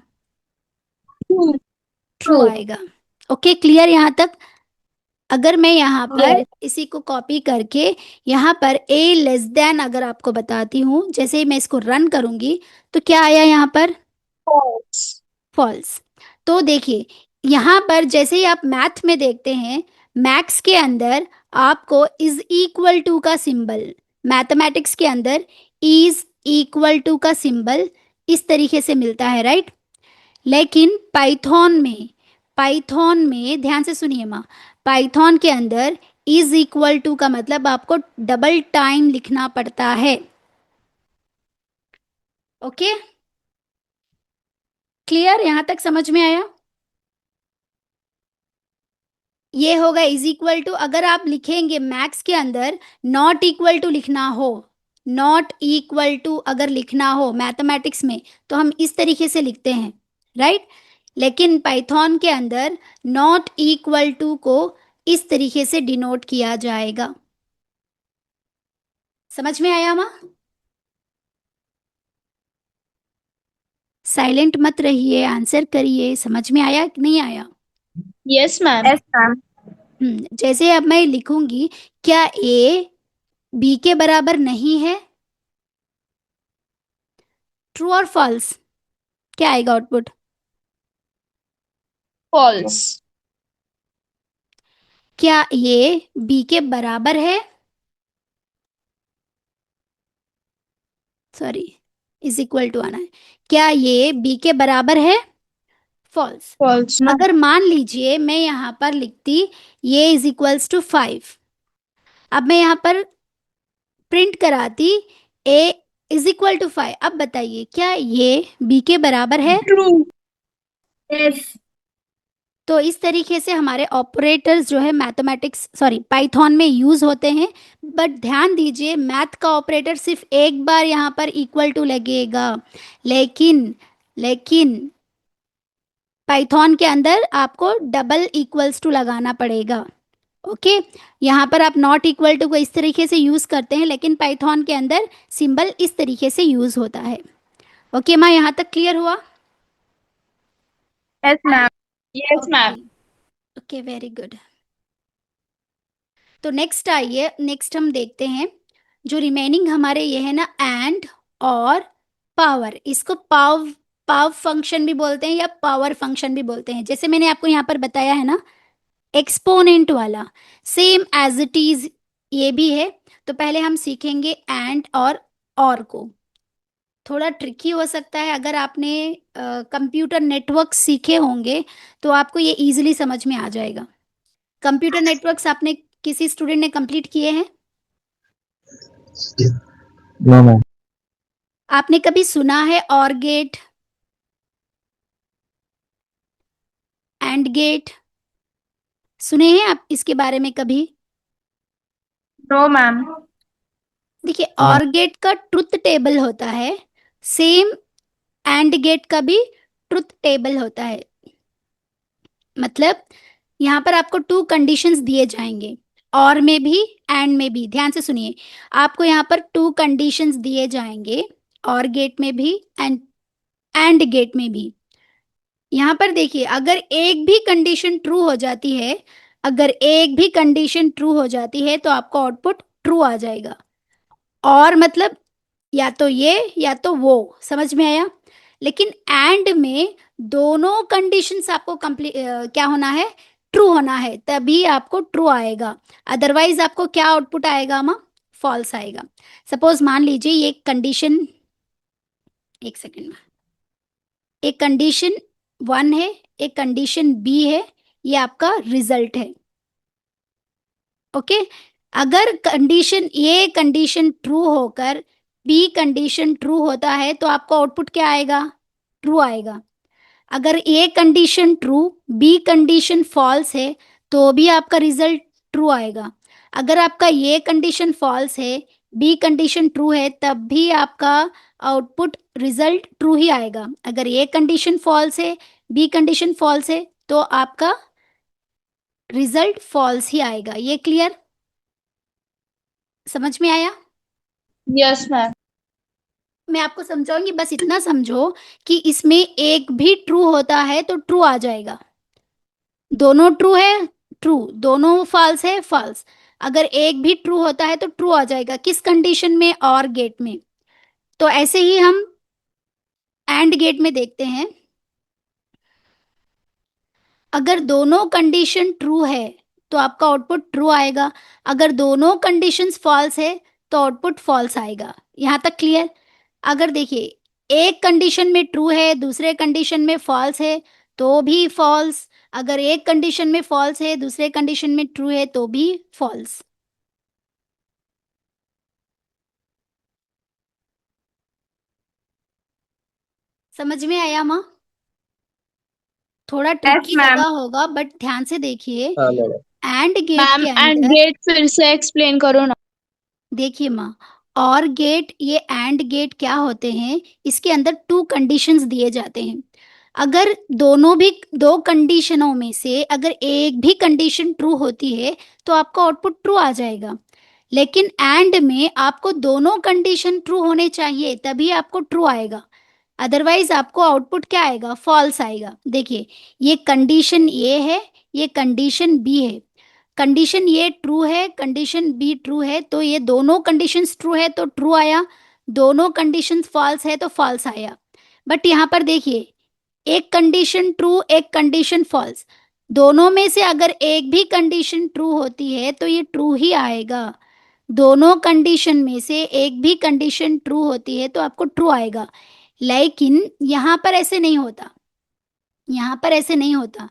True. ट्रू आएगा। ओके क्लियर यहाँ तक? अगर मैं यहाँ पर Yes. इसी को कॉपी करके यहाँ पर a लेस देन अगर आपको बताती हूँ, जैसे ही मैं इसको रन करूंगी तो क्या आया यहाँ पर, False. फॉल्स। तो देखिए यहाँ पर जैसे ही आप मैथ में देखते हैं, मैथ्स के अंदर आपको इज इक्वल टू का सिंबल, मैथमेटिक्स के अंदर इज इक्वल टू का सिंबल इस तरीके से मिलता है, राइट? लेकिन पाइथन में ध्यान से सुनिए माँ, पाइथन के अंदर इज इक्वल टू का मतलब आपको डबल टाइम लिखना पड़ता है। Okay clear? यहां तक समझ में आया? ये होगा इज इक्वल टू। अगर आप लिखेंगे मैथ्स के अंदर नॉट इक्वल टू लिखना हो, नॉट इक्वल टू अगर लिखना हो मैथमेटिक्स में, तो हम इस तरीके से लिखते हैं, राइट? लेकिन पाइथन के अंदर नॉट इक्वल टू को इस तरीके से डिनोट किया जाएगा। समझ में आया माँ? साइलेंट मत रहिए, आंसर करिए। समझ में आया कि नहीं आया? Yes, ma'am. Yes, ma'am. जैसे अब मैं लिखूंगी, क्या ए बी के बराबर नहीं है, ट्रू और फॉल्स, क्या आएगा आउटपुट? False. क्या ये बी के बराबर है, सॉरी इज इक्वल टू आना है, क्या ये बी के बराबर है, फॉल्स। False. अगर मान लीजिए मैं यहाँ पर लिखती ये इज इक्वल्स टू 5, अब मैं यहाँ पर प्रिंट कराती ए इज इक्वल टू 5, अब बताइए क्या ये बी के बराबर है? True. Yes. तो इस तरीके से हमारे ऑपरेटर्स जो है मैथमेटिक्स पाइथन में यूज होते हैं। बट ध्यान दीजिए, मैथ का ऑपरेटर सिर्फ एक बार यहाँ पर इक्वल टू लगेगा, लेकिन लेकिन पाइथन के अंदर आपको डबल इक्वल्स टू लगाना पड़ेगा। ओके, यहाँ पर आप नॉट इक्वल टू को इस तरीके से यूज करते हैं, लेकिन पाइथन के अंदर सिंबल इस तरीके से यूज होता है। ओके माँ, यहाँ तक क्लियर हुआ? Yes, ma'am. Yes, ma'am. Okay, very good. तो नेक्स्ट आइए, नेक्स्ट हम देखते हैं जो रिमेनिंग हमारे ये है ना, एंड और पावर। इसको पाव फंक्शन भी बोलते हैं या पावर फंक्शन भी बोलते हैं। जैसे मैंने आपको यहाँ पर बताया है ना, एक्सपोनेंट वाला सेम एज इट इज ये भी है। तो पहले हम सीखेंगे एंड और को। थोड़ा ट्रिकी हो सकता है, अगर आपने कंप्यूटर नेटवर्क सीखे होंगे तो आपको ये इजीली समझ में आ जाएगा। कंप्यूटर नेटवर्क्स आपने किसी स्टूडेंट ने कंप्लीट किए हैं? No ma'am. आपने कभी सुना है और गेट, एंड गेट? सुने हैं आप इसके बारे में कभी? No, ma'am. देखिए, और गेट का ट्रुथ टेबल होता है, सेम एंड गेट का भी ट्रुथ टेबल होता है। मतलब यहाँ पर आपको टू कंडीशंस दिए जाएंगे, और में भी एंड में भी। ध्यान से सुनिए, आपको यहाँ पर टू कंडीशंस दिए जाएंगे, और गेट में भी एंड गेट में भी। यहाँ पर देखिए, अगर एक भी कंडीशन ट्रू हो जाती है, अगर एक भी कंडीशन ट्रू हो जाती है तो आपको आउटपुट ट्रू आ जाएगा। और मतलब या तो ये या तो वो, समझ में आया? लेकिन एंड में दोनों कंडीशंस आपको कंप्लीट क्या होना है, ट्रू होना है, तभी आपको ट्रू आएगा। अदरवाइज आपको क्या आउटपुट आएगा माँ? फॉल्स आएगा। सपोज मान लीजिए ये कंडीशन, एक सेकेंड में, एक कंडीशन 1 है, एक कंडीशन बी है, ये आपका रिजल्ट है। ओके, अगर कंडीशन ट्रू होकर बी कंडीशन ट्रू होता है तो आपको आउटपुट क्या आएगा? ट्रू आएगा। अगर A condition true, B condition false है, तो भी आपका रिजल्ट ट्रू आएगा। अगर आपका ये कंडीशन फॉल्स है, बी कंडीशन ट्रू है, तब भी आपका आउटपुट रिजल्ट ट्रू ही आएगा। अगर ये कंडीशन फॉल्स है, बी कंडीशन फॉल्स है, तो आपका रिजल्ट फॉल्स ही आएगा। ये क्लियर, समझ में आया? Yes, ma'am. मैं आपको समझाऊंगी, बस इतना समझो कि इसमें एक भी ट्रू होता है तो ट्रू आ जाएगा। दोनों ट्रू है, ट्रू। दोनों फॉल्स है, फॉल्स। अगर एक भी ट्रू होता है तो ट्रू आ जाएगा। किस कंडीशन में? और गेट में। तो ऐसे ही हम एंड गेट में देखते हैं। अगर दोनों कंडीशन ट्रू है तो आपका आउटपुट ट्रू आएगा। अगर दोनों कंडीशंस फॉल्स है तो आउटपुट फॉल्स आएगा। यहां तक क्लियर? अगर देखिए, एक कंडीशन में ट्रू है, दूसरे कंडीशन में फॉल्स है, तो भी फॉल्स। अगर एक कंडीशन में फॉल्स है, दूसरे कंडीशन में ट्रू है, तो भी फॉल्स। समझ में आया माँ? थोड़ा Yes, ट्रिकी ma'am. लगा होगा, बट ध्यान से देखिए। हाँ मैडम। एंड गेट मैम, के एंड अंदर गेट फिर से एक्सप्लेन करो ना। देखिए माँ, और गेट, ये एंड गेट क्या होते हैं, इसके अंदर टू कंडीशंस दिए जाते हैं। अगर दोनों भी, दो कंडीशनों में से अगर एक भी कंडीशन ट्रू होती है तो आपका आउटपुट ट्रू आ जाएगा। लेकिन एंड में आपको दोनों कंडीशन ट्रू होने चाहिए, तभी आपको ट्रू आएगा। अदरवाइज आपको आउटपुट क्या आएगा? फॉल्स आएगा। देखिए, ये कंडीशन ए है, ये कंडीशन बी है। कंडीशन ये ट्रू है, कंडीशन बी ट्रू है, तो ये दोनों कंडीशंस ट्रू है तो ट्रू आया, दोनों कंडीशंस फॉल्स है तो फॉल्स आया। बट यहाँ पर देखिए, एक कंडीशन ट्रू, एक कंडीशन फॉल्स, दोनों में से अगर एक भी कंडीशन ट्रू होती है तो ये ट्रू ही आएगा। दोनों कंडीशन में से एक भी कंडीशन ट्रू होती है तो आपको ट्रू आएगा। लेकिन यहाँ पर ऐसे नहीं होता, यहाँ पर ऐसे नहीं होता।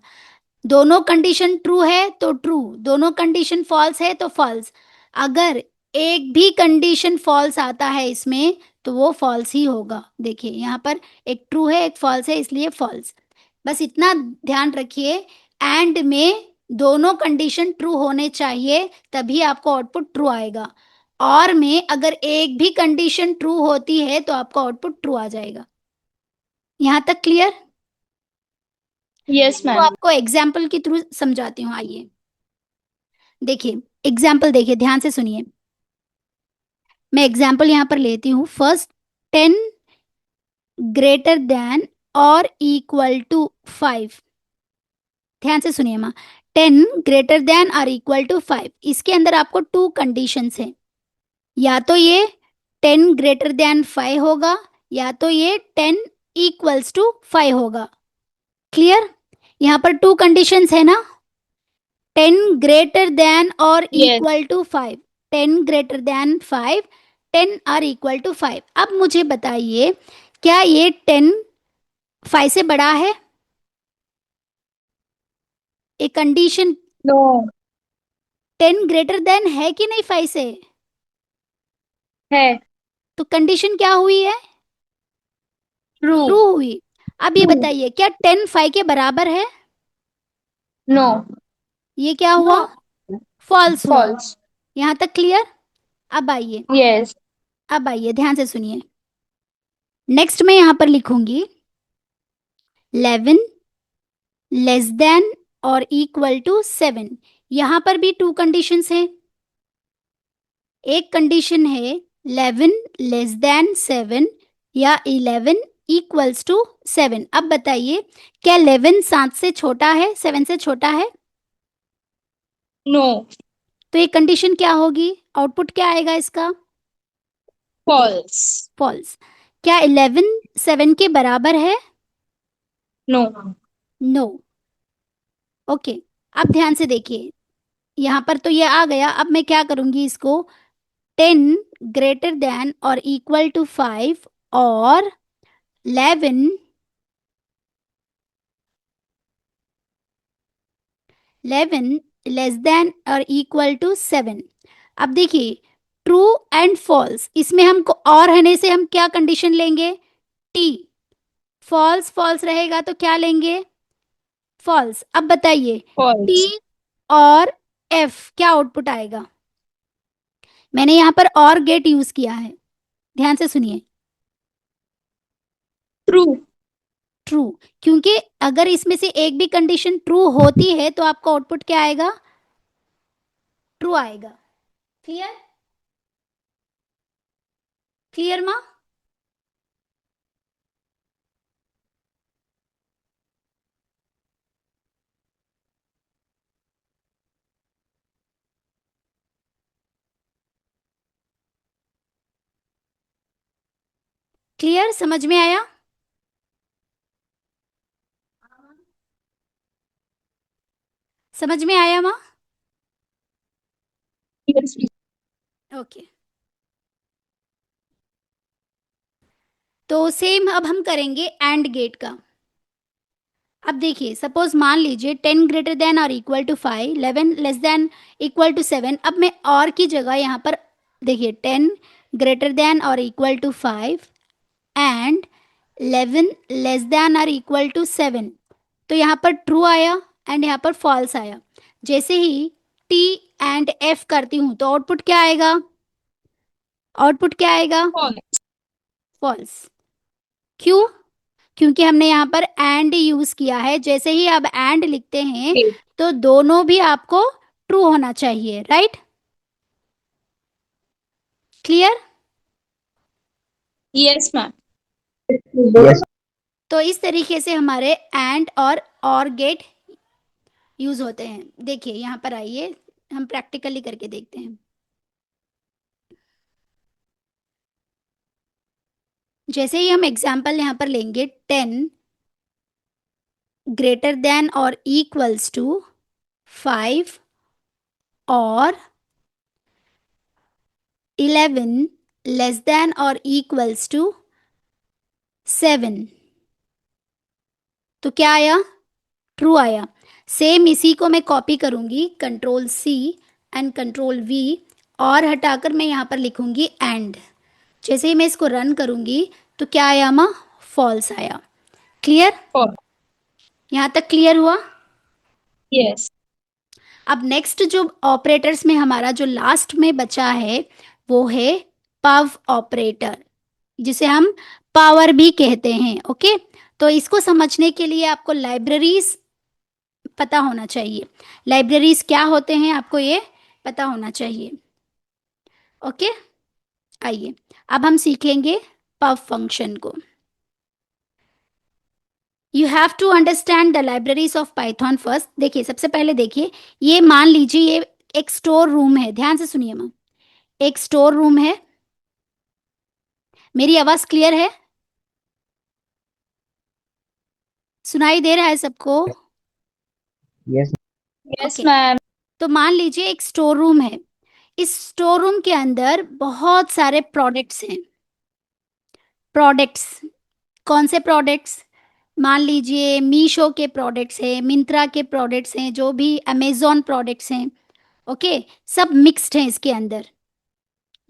दोनों कंडीशन ट्रू है तो ट्रू, दोनों कंडीशन फॉल्स है तो फॉल्स। अगर एक भी कंडीशन फॉल्स आता है इसमें तो वो फॉल्स ही होगा। देखिए यहाँ पर एक ट्रू है, एक फॉल्स है, इसलिए फॉल्स। बस इतना ध्यान रखिए, एंड में दोनों कंडीशन ट्रू होने चाहिए, तभी आपको आउटपुट ट्रू आएगा। और में अगर एक भी कंडीशन ट्रू होती है तो आपका आउटपुट ट्रू आ जाएगा। यहां तक क्लियर? Yes, तो ma'am. आपको एग्जाम्पल के थ्रू समझाती हूँ, आइए देखिए एग्जाम्पल, देखिए ध्यान से सुनिए। मैं एग्जाम्पल यहां पर लेती हूँ। फर्स्ट, 10 ग्रेटर देन और इक्वल टू 5। ध्यान से सुनिए माँ, 10 ग्रेटर देन और इक्वल टू 5, इसके अंदर आपको टू कंडीशंस हैं। या तो ये 10 ग्रेटर देन 5 होगा, या तो ये 10 इक्वल्स टू 5 होगा। क्लियर? यहाँ पर टू कंडीशंस है ना, 10 ग्रेटर देन और Yes. Equal to 5, 10 greater than 5, 10 और इक्वल टू 5। अब मुझे बताइए, क्या ये 10 5 से बड़ा है? एक कंडीशन No. 10 ग्रेटर देन है कि नहीं 5 से? है. तो कंडीशन क्या हुई है? True True. हुई। अब ये True. बताइए, क्या 10 5 के बराबर है? No. ये क्या हुआ? No. फॉल्स हुआ। False. यहां तक क्लियर? अब आइए, Yes. अब आइए ध्यान से सुनिए। नेक्स्ट मैं यहां पर लिखूंगी 11 लेस देन और इक्वल टू 7। यहां पर भी टू कंडीशंस हैं। एक कंडीशन है 11 लेस देन 7 या 11 इक्वल्स टू 7। अब बताइए, क्या 11 7 से छोटा है, 7 से छोटा है? No. तो ये कंडीशन क्या होगी? आउटपुट क्या आएगा इसका? False. फॉल्स। क्या 11 7 के बराबर है? No. नो। ओके, अब ध्यान से देखिए, यहां पर तो ये आ गया। अब मैं क्या करूंगी, इसको 10 ग्रेटर देन और इक्वल टू 5 और 11 लेस देन और इक्वल टू 7। अब देखिए, ट्रू एंड फॉल्स, इसमें हमको और रहने से हम क्या कंडीशन लेंगे? टी। फॉल्स फॉल्स रहेगा तो क्या लेंगे? फॉल्स। अब बताइए, False. टी और एफ क्या आउटपुट आएगा? मैंने यहां पर और गेट यूज किया है, ध्यान से सुनिए। True. ट्रू, क्योंकि अगर इसमें से एक भी कंडीशन ट्रू होती है तो आपका आउटपुट क्या आएगा? ट्रू आएगा। क्लियर? क्लियर माँ? क्लियर? समझ में आया? समझ में आया माँ? Yes. ओके, तो सेम अब हम करेंगे एंड गेट का। अब देखिए, सपोज मान लीजिए 10 ग्रेटर देन और equal to 5, 11 less than equal to 7। अब मैं और की जगह यहाँ पर देखिए 10 ग्रेटर देन और equal to 5 and 11 less than और इक्वल टू 7। तो यहाँ पर ट्रू आया एंड यहाँ पर फॉल्स आया। जैसे ही टी एंड एफ करती हूँ तो आउटपुट क्या आएगा? आउटपुट क्या आएगा? False. फॉल्स। क्यों? क्योंकि हमने यहाँ पर एंड यूज किया है। जैसे ही आप एंड लिखते हैं Okay. तो दोनों भी आपको ट्रू होना चाहिए, राइट? क्लियर? Yes, ma'am. तो इस तरीके से हमारे एंड और गेट यूज होते हैं। देखिए यहाँ पर आइए, हम प्रैक्टिकली करके देखते हैं। जैसे ही हम एग्जाम्पल यहाँ पर लेंगे 10 ग्रेटर देन और इक्वल्स टू 5 और 11 लेस देन और इक्वल्स टू 7, तो क्या आया? ट्रू आया। सेम इसी को मैं कॉपी करूंगी, control C and control V, और हटाकर मैं यहाँ पर लिखूंगी एंड। जैसे ही मैं इसको रन करूंगी तो क्या आया माँ? फॉल्स आया। क्लियर? False. यहाँ तक क्लियर हुआ? Yes. अब नेक्स्ट जो ऑपरेटर्स में हमारा जो लास्ट में बचा है वो है पव ऑपरेटर, जिसे हम पावर भी कहते हैं। ओके, तो इसको समझने के लिए आपको लाइब्रेरीज पता होना चाहिए। लाइब्रेरीज क्या होते हैं आपको ये पता होना चाहिए। ओके, आइए अब हम सीखेंगे पव फंक्शन को। You have to understand the libraries of Python first. देखिए, सबसे पहले देखिए, ये मान लीजिए ये एक स्टोर रूम है। ध्यान से सुनिए माँ, एक स्टोर रूम है। मेरी आवाज क्लियर है? सुनाई दे रहा है सबको? यस। Yes, okay, ma'am. तो मान लीजिए एक स्टोर रूम है। इस स्टोर रूम के अंदर बहुत सारे प्रोडक्ट्स हैं। प्रोडक्ट्स, कौन से प्रोडक्ट्स? मान लीजिए मीशो के प्रोडक्ट्स हैं, मिंत्रा के प्रोडक्ट्स हैं, जो भी अमेजोन प्रोडक्ट्स हैं। ओके, सब मिक्स्ड हैं इसके अंदर।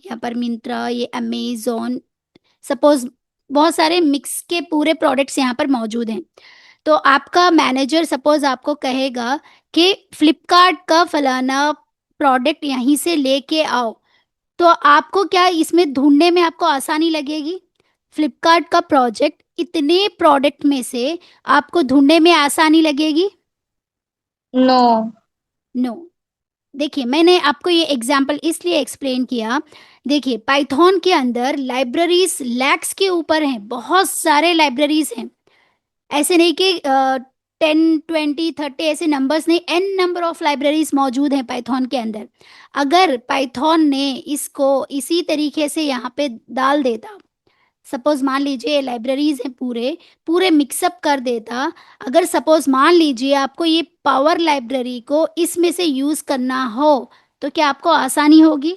यहाँ पर मिंत्रा, ये अमेजोन, सपोज बहुत सारे मिक्स के पूरे प्रोडक्ट्स यहाँ पर मौजूद हैं। तो आपका मैनेजर सपोज आपको कहेगा कि फ्लिपकार्ट का फलाना प्रोडक्ट यहीं से लेके आओ, तो आपको क्या इसमें ढूंढने में आपको आसानी लगेगी? फ्लिपकार्ट का प्रोजेक्ट इतने प्रोडक्ट में से आपको ढूंढने में आसानी लगेगी? No. नो। देखिए, मैंने आपको ये एग्जाम्पल इसलिए एक्सप्लेन किया। देखिए, पाइथन के अंदर लाइब्रेरीज लैक्स के ऊपर हैं, बहुत सारे लाइब्रेरीज हैं। ऐसे नहीं कि 10, 20, 30 ऐसे नंबर्स नहीं, n नंबर ऑफ लाइब्रेरीज मौजूद हैं पाइथन के अंदर। अगर पाइथन ने इसको इसी तरीके से यहाँ पे डाल देता, सपोज मान लीजिए लाइब्रेरीज हैं पूरे पूरे मिक्सअप कर देता। अगर सपोज मान लीजिए आपको ये पावर लाइब्रेरी को इसमें से यूज करना हो, तो क्या आपको आसानी होगी?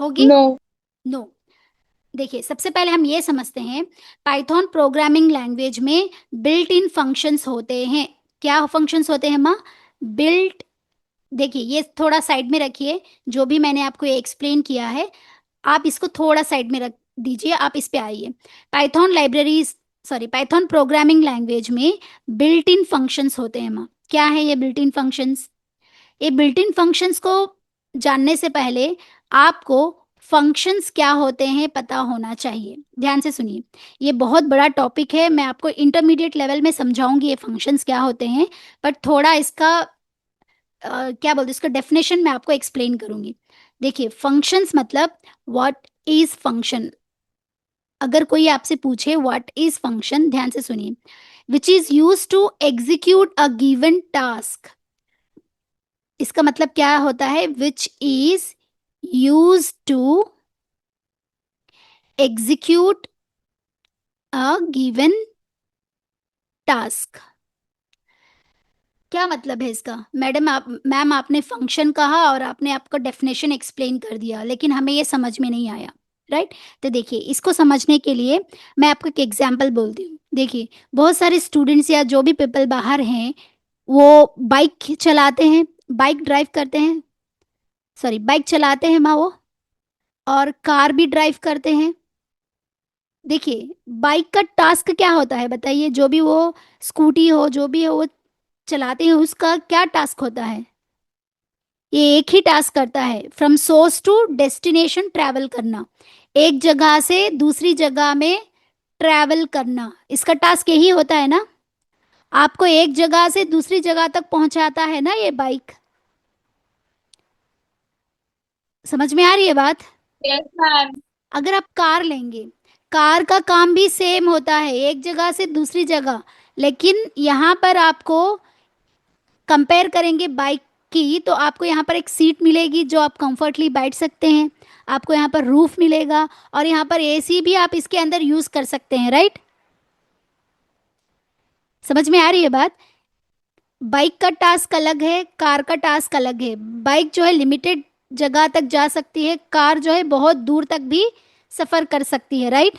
होगी? No. नो। देखिए, सबसे पहले हम ये समझते हैं, पाइथन प्रोग्रामिंग लैंग्वेज में बिल्ट इन फंक्शंस होते हैं। क्या फंक्शंस होते हैं माँ? बिल्ट। देखिए, ये थोड़ा साइड में रखिए, जो भी मैंने आपको ये एक्सप्लेन किया है आप इसको थोड़ा साइड में रख दीजिए, आप इस पे आइए। Python libraries, sorry, Python programming language में बिल्ट इन फंक्शंस होते हैं माँ। क्या है ये बिल्ट इन फंक्शंस? ये बिल्ट इन फंक्शंस को जानने से पहले आपको फंक्शंस क्या होते हैं पता होना चाहिए। ध्यान से सुनिए, ये बहुत बड़ा टॉपिक है। मैं आपको इंटरमीडिएट लेवल में समझाऊंगी ये फंक्शंस क्या होते हैं, बट थोड़ा इसका क्या बोलते हैं, इसका डेफिनेशन मैं आपको एक्सप्लेन करूंगी। देखिए, फंक्शंस मतलब व्हाट इज फंक्शन। अगर कोई आपसे पूछे व्हाट इज फंक्शन, ध्यान से सुनिए, which is use to execute a given task. इसका मतलब क्या होता है? Which is use to execute a given task. क्या मतलब है इसका? मैडम, आप मैम आपने फंक्शन कहा और आपने आपका डेफिनेशन एक्सप्लेन कर दिया, लेकिन हमें ये समझ में नहीं आया, राइट? तो देखिए, इसको समझने के लिए मैं आपको एक एग्जांपल बोलती हूँ। देखिए, बहुत सारे स्टूडेंट्स या जो भी पीपल बाहर हैं, वो बाइक चलाते हैं, बाइक ड्राइव करते हैं, सॉरी बाइक चलाते हैं माँ वो, और कार भी ड्राइव करते हैं। देखिए, बाइक का टास्क क्या होता है बताइए? जो भी वो स्कूटी हो, जो भी हो वो चलाते हैं, उसका क्या टास्क होता है? ये एक ही टास्क करता है, from source to destination travel करना, एक जगह से दूसरी जगह में ट्रैवल करना, इसका टास्क यही होता है ना। आपको एक जगह से दूसरी जगह तक पहुंचाता है ना ये बाइक। समझ में आ रही है बात? Yes, ma'am. अगर आप कार लेंगे, कार का काम भी सेम होता है, एक जगह से दूसरी जगह, लेकिन यहाँ पर आपको कंपेयर करेंगे बाइक की, तो आपको यहाँ पर एक सीट मिलेगी जो आप कंफर्टली बैठ सकते हैं, आपको यहाँ पर रूफ मिलेगा, और यहाँ पर एसी भी आप इसके अंदर यूज कर सकते हैं, राइट? समझ में आ रही है बात? बाइक का टास्क अलग है, कार का टास्क अलग है। बाइक जो है लिमिटेड जगह तक जा सकती है, कार जो है बहुत दूर तक भी सफर कर सकती है, राइट?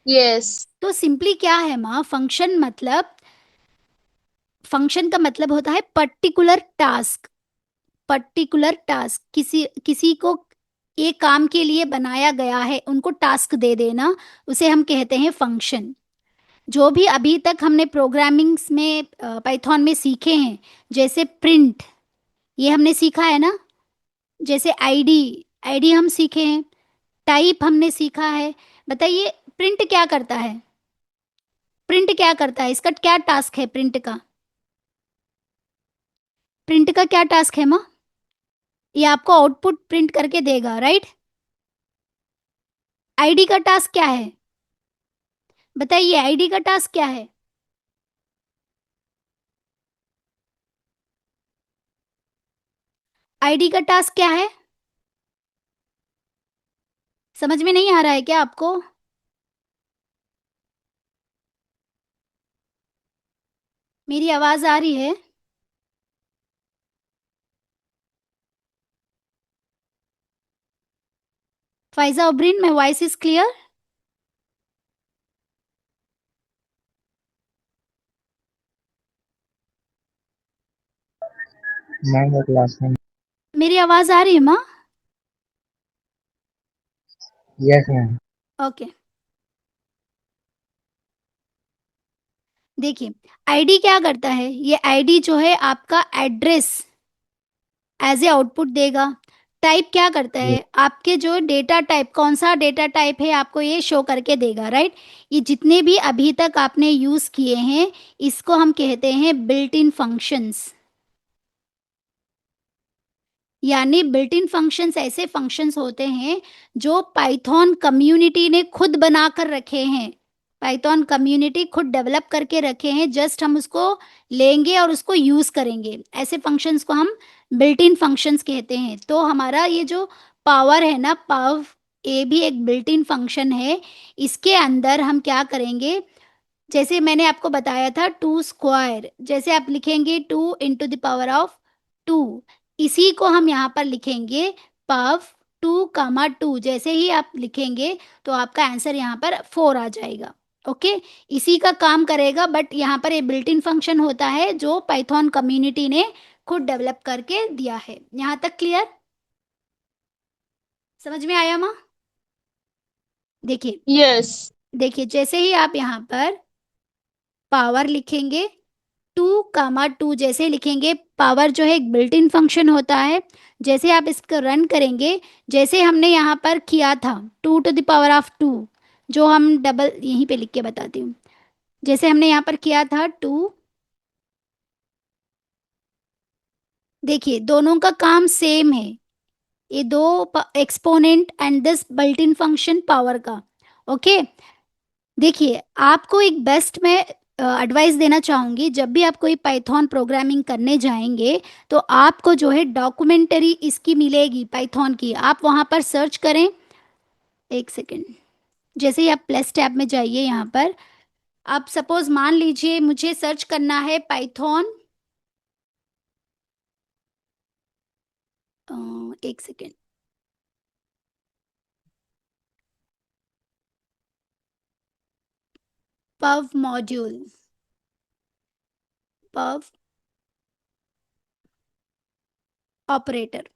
Yes. तो सिंपली क्या है माँ, फंक्शन मतलब, फंक्शन का मतलब होता है पर्टिकुलर टास्क। पर्टिकुलर टास्क, किसी किसी को ये काम के लिए बनाया गया है, उनको टास्क दे देना, उसे हम कहते हैं फंक्शन। जो भी अभी तक हमने प्रोग्रामिंग्स में पाइथन में सीखे हैं, जैसे प्रिंट, ये हमने सीखा है ना, जैसे आईडी, आईडी हम सीखे हैं, टाइप हमने सीखा है। बताइए प्रिंट क्या करता है, प्रिंट क्या करता है, इसका क्या टास्क है, प्रिंट का, प्रिंट का क्या टास्क है माँ? ये आपको आउटपुट प्रिंट करके देगा, राइट। आईडी का टास्क क्या है, बताइए आईडी का टास्क क्या है? आईडी का टास्क क्या है, समझ में नहीं आ रहा है क्या आपको? मेरी आवाज आ रही है? फाइजा उब्रीन, my voice is clear? Ma'am वो क्लास में। मेरी आवाज आ रही है माँ? Yes ma'am. ओके, देखिए आईडी क्या करता है, ये आईडी जो है आपका एड्रेस एज ए आउटपुट देगा। टाइप क्या करता है, आपके जो डेटा टाइप, कौन सा डेटा टाइप है आपको ये शो करके देगा, राइट। ये जितने भी अभी तक आपने यूज किए हैं, इसको हम कहते हैं बिल्ट इन फंक्शंस। यानी बिल्ट इन फंक्शंस ऐसे फंक्शंस होते हैं जो पाइथन कम्युनिटी ने खुद बनाकर रखे हैं, पाइथन कम्युनिटी खुद डेवलप करके रखे हैं, जस्ट हम उसको लेंगे और उसको यूज करेंगे। ऐसे फंक्शंस को हम बिल्ट इन फंक्शंस कहते हैं। तो हमारा ये जो पावर है ना, पाव, ये भी एक बिल्ट इन फंक्शन है। इसके अंदर हम क्या करेंगे, जैसे मैंने आपको बताया था टू स्क्वायर, जैसे आप लिखेंगे 2 × 2 इसी को हम यहाँ पर लिखेंगे पव 2, 2। जैसे ही आप लिखेंगे तो आपका आंसर यहाँ पर 4 आ जाएगा। ओके, इसी का काम करेगा, बट यहाँ पर ये बिल्ट इन फंक्शन होता है जो पाइथन कम्युनिटी ने खुद डेवलप करके दिया है। यहाँ तक क्लियर, समझ में आया माँ? देखिए, Yes. देखिए जैसे ही आप यहाँ पर पावर लिखेंगे 2, 2 जैसे लिखेंगे, पावर जो है एक बिल्ट इन फंक्शन होता है। जैसे आप इसको रन करेंगे, जैसे हमने यहाँ पर किया था 2 to the power of 2, जो हम डबल यहीं पे लिख के बताती हूँ, जैसे हमने यहाँ पर किया था 2, देखिए दोनों का काम सेम है, ये दो exponent and this built in function power का। ओके, देखिए आपको एक बेस्ट मैं एडवाइस देना चाहूँगी, जब भी आप कोई पाइथन प्रोग्रामिंग करने जाएंगे तो आपको जो है डॉक्यूमेंटरी इसकी मिलेगी पाइथन की, आप वहाँ पर सर्च करें। एक सेकेंड, जैसे ही आप प्लस टैब में जाइए, यहाँ पर आप सपोज मान लीजिए मुझे सर्च करना है पाइथन, एक सेकेंड, पव मॉड्यूल, पव ऑपरेटर।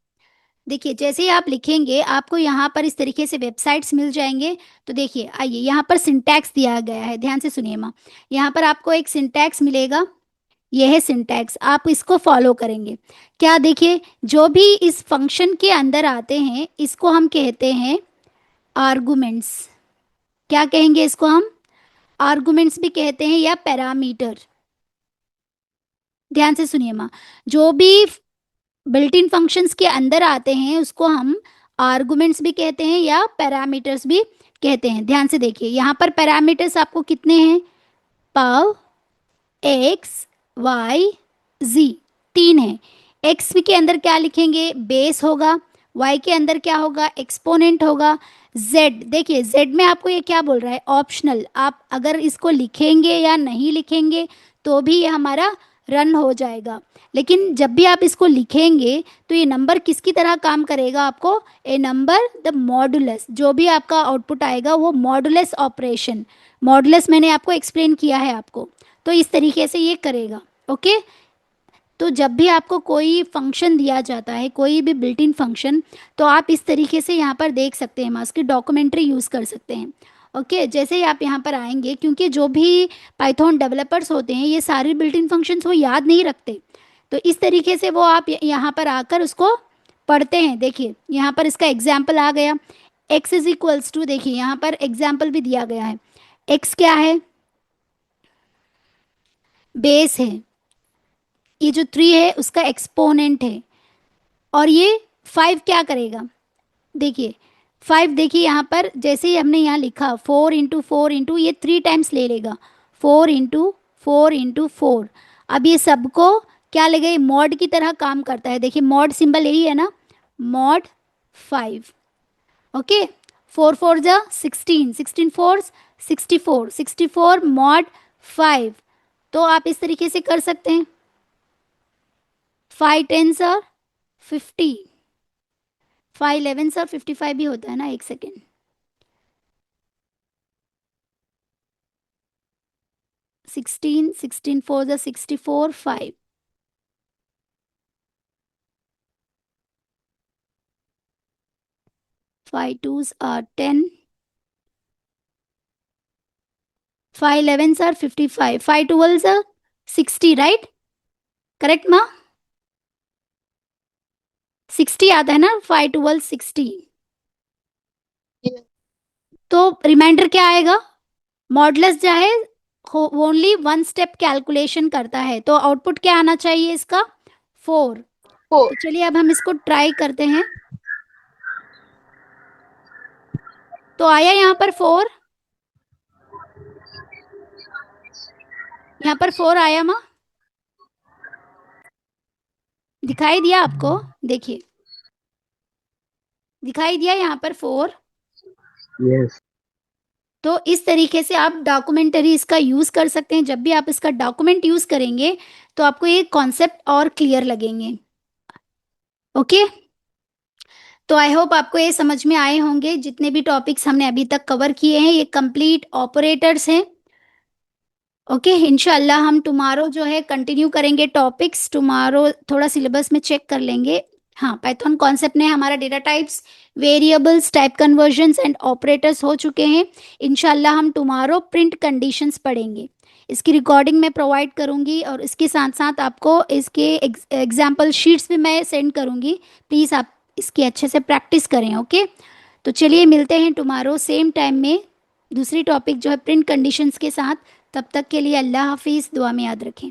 देखिए जैसे ही आप लिखेंगे आपको यहाँ पर इस तरीके से वेबसाइट्स मिल जाएंगे। तो देखिए आइए, यहाँ पर सिंटैक्स दिया गया है, ध्यान से सुनिए माँ। यहाँ पर आपको एक सिंटैक्स मिलेगा, यह है सिंटैक्स, आप इसको फॉलो करेंगे। क्या, देखिए जो भी इस फंक्शन के अंदर आते हैं इसको हम कहते हैं आर्गुमेंट्स। क्या कहेंगे इसको हम? आर्गुमेंट्स भी कहते हैं या पैरामीटर। ध्यान से सुनिए माँ, जो भी बिल्ट इन फंक्शंस के अंदर आते हैं उसको हम आर्गुमेंट्स भी कहते हैं या पैरामीटर्स भी कहते हैं। ध्यान से देखिए, यहाँ पर पैरामीटर्स आपको कितने हैं, पाव, एक्स, वाई, जी, 3 है। एक्स के अंदर क्या लिखेंगे, बेस होगा, वाई के अंदर क्या होगा, एक्सपोनेंट होगा, जेड, देखिए जेड में आपको ये क्या बोल रहा है, ऑप्शनल, आप अगर इसको लिखेंगे या नहीं लिखेंगे तो भी ये हमारा रन हो जाएगा। लेकिन जब भी आप इसको लिखेंगे तो ये नंबर किसकी तरह काम करेगा, आपको ए नंबर द मॉडुलस, जो भी आपका आउटपुट आएगा वो मॉडुलस ऑपरेशन, मॉडुलस मैंने आपको एक्सप्लेन किया है आपको, तो इस तरीके से ये करेगा। ओके, तो जब भी आपको कोई फंक्शन दिया जाता है, कोई भी बिल्ट इन फंक्शन, तो आप इस तरीके से यहाँ पर देख सकते हैं, उसकी डॉक्यूमेंट्री यूज़ कर सकते हैं। ओके, जैसे ही आप यहाँ पर आएंगे, क्योंकि जो भी पाइथन डेवलपर्स होते हैं ये सारे बिल्ट इन फंक्शंस वो याद नहीं रखते, तो इस तरीके से वो आप यहाँ पर आकर उसको पढ़ते हैं। देखिए यहाँ पर इसका एग्जाम्पल आ गया, x इज इक्वल्स टू, देखिए यहाँ पर एग्जाम्पल भी दिया गया है। x क्या है? बेस है। ये जो 3 है उसका एक्सपोनेंट है। और ये 5 क्या करेगा? देखिए 5, देखिए यहाँ पर जैसे ही हमने यहाँ लिखा 4 इंटू 4 इंटू, ये 3 टाइम्स ले लेगा, 4 इंटू 4 इंटू 4। अब ये सबको क्या लेगा? ये मॉड की तरह काम करता है। देखिए मॉड सिंबल यही है ना, मॉड 5। ओके, 4 4 जा 16, 16 4 64, 64 मॉड 5। तो आप इस तरीके से कर सकते हैं। 5 10 और 50, 5 11 और 55 भी होता है ना, एक सेकेंड। 16, 16 4 जा 64, 5, 5 2s are 10, 5 11s are 55, 5 12s are 60, right? Correct माँ? 60 आता है ना, 5 12 60। तो रिमाइंडर क्या आएगा? मॉडुलस जो है ओनली 1 स्टेप कैलकुलेशन करता है, तो आउटपुट क्या आना चाहिए इसका? 4। 4. तो चलिए अब हम इसको ट्राई करते हैं। तो आया यहाँ पर 4, यहाँ पर 4 आया माँ? दिखाई दिया आपको? देखिए दिखाई दिया यहाँ पर 4। Yes. तो इस तरीके से आप डॉक्यूमेंटरी इसका यूज कर सकते हैं। जब भी आप इसका डॉक्यूमेंट यूज करेंगे तो आपको ये कॉन्सेप्ट और क्लियर लगेंगे। ओके, तो आई होप आपको ये समझ में आए होंगे। जितने भी टॉपिक्स हमने अभी तक कवर किए हैं ये कंप्लीट ऑपरेटर्स हैं। ओके, इंशाल्लाह हम टुमारो जो है कंटिन्यू करेंगे टॉपिक्स। टुमारो थोड़ा सिलेबस में चेक कर लेंगे। हाँ, पाइथन कॉन्सेप्ट में हमारा data types, variables, type convergence and operators हो चुके हैं। इंशाल्लाह हम टुमारो प्रिंट कंडीशंस पढ़ेंगे। इसकी रिकॉर्डिंग मैं प्रोवाइड करूंगी और इसके साथ साथ आपको इसके एग्जाम्पल शीट्स भी मैं सेंड करूंगी। प्लीज़ आप इसकी अच्छे से प्रैक्टिस करें। ओके, तो चलिए मिलते हैं टुमारो सेम टाइम में दूसरी टॉपिक जो है प्रिंट कंडीशंस के साथ। तब तक के लिए अल्लाह हाफिज़, दुआ में याद रखें।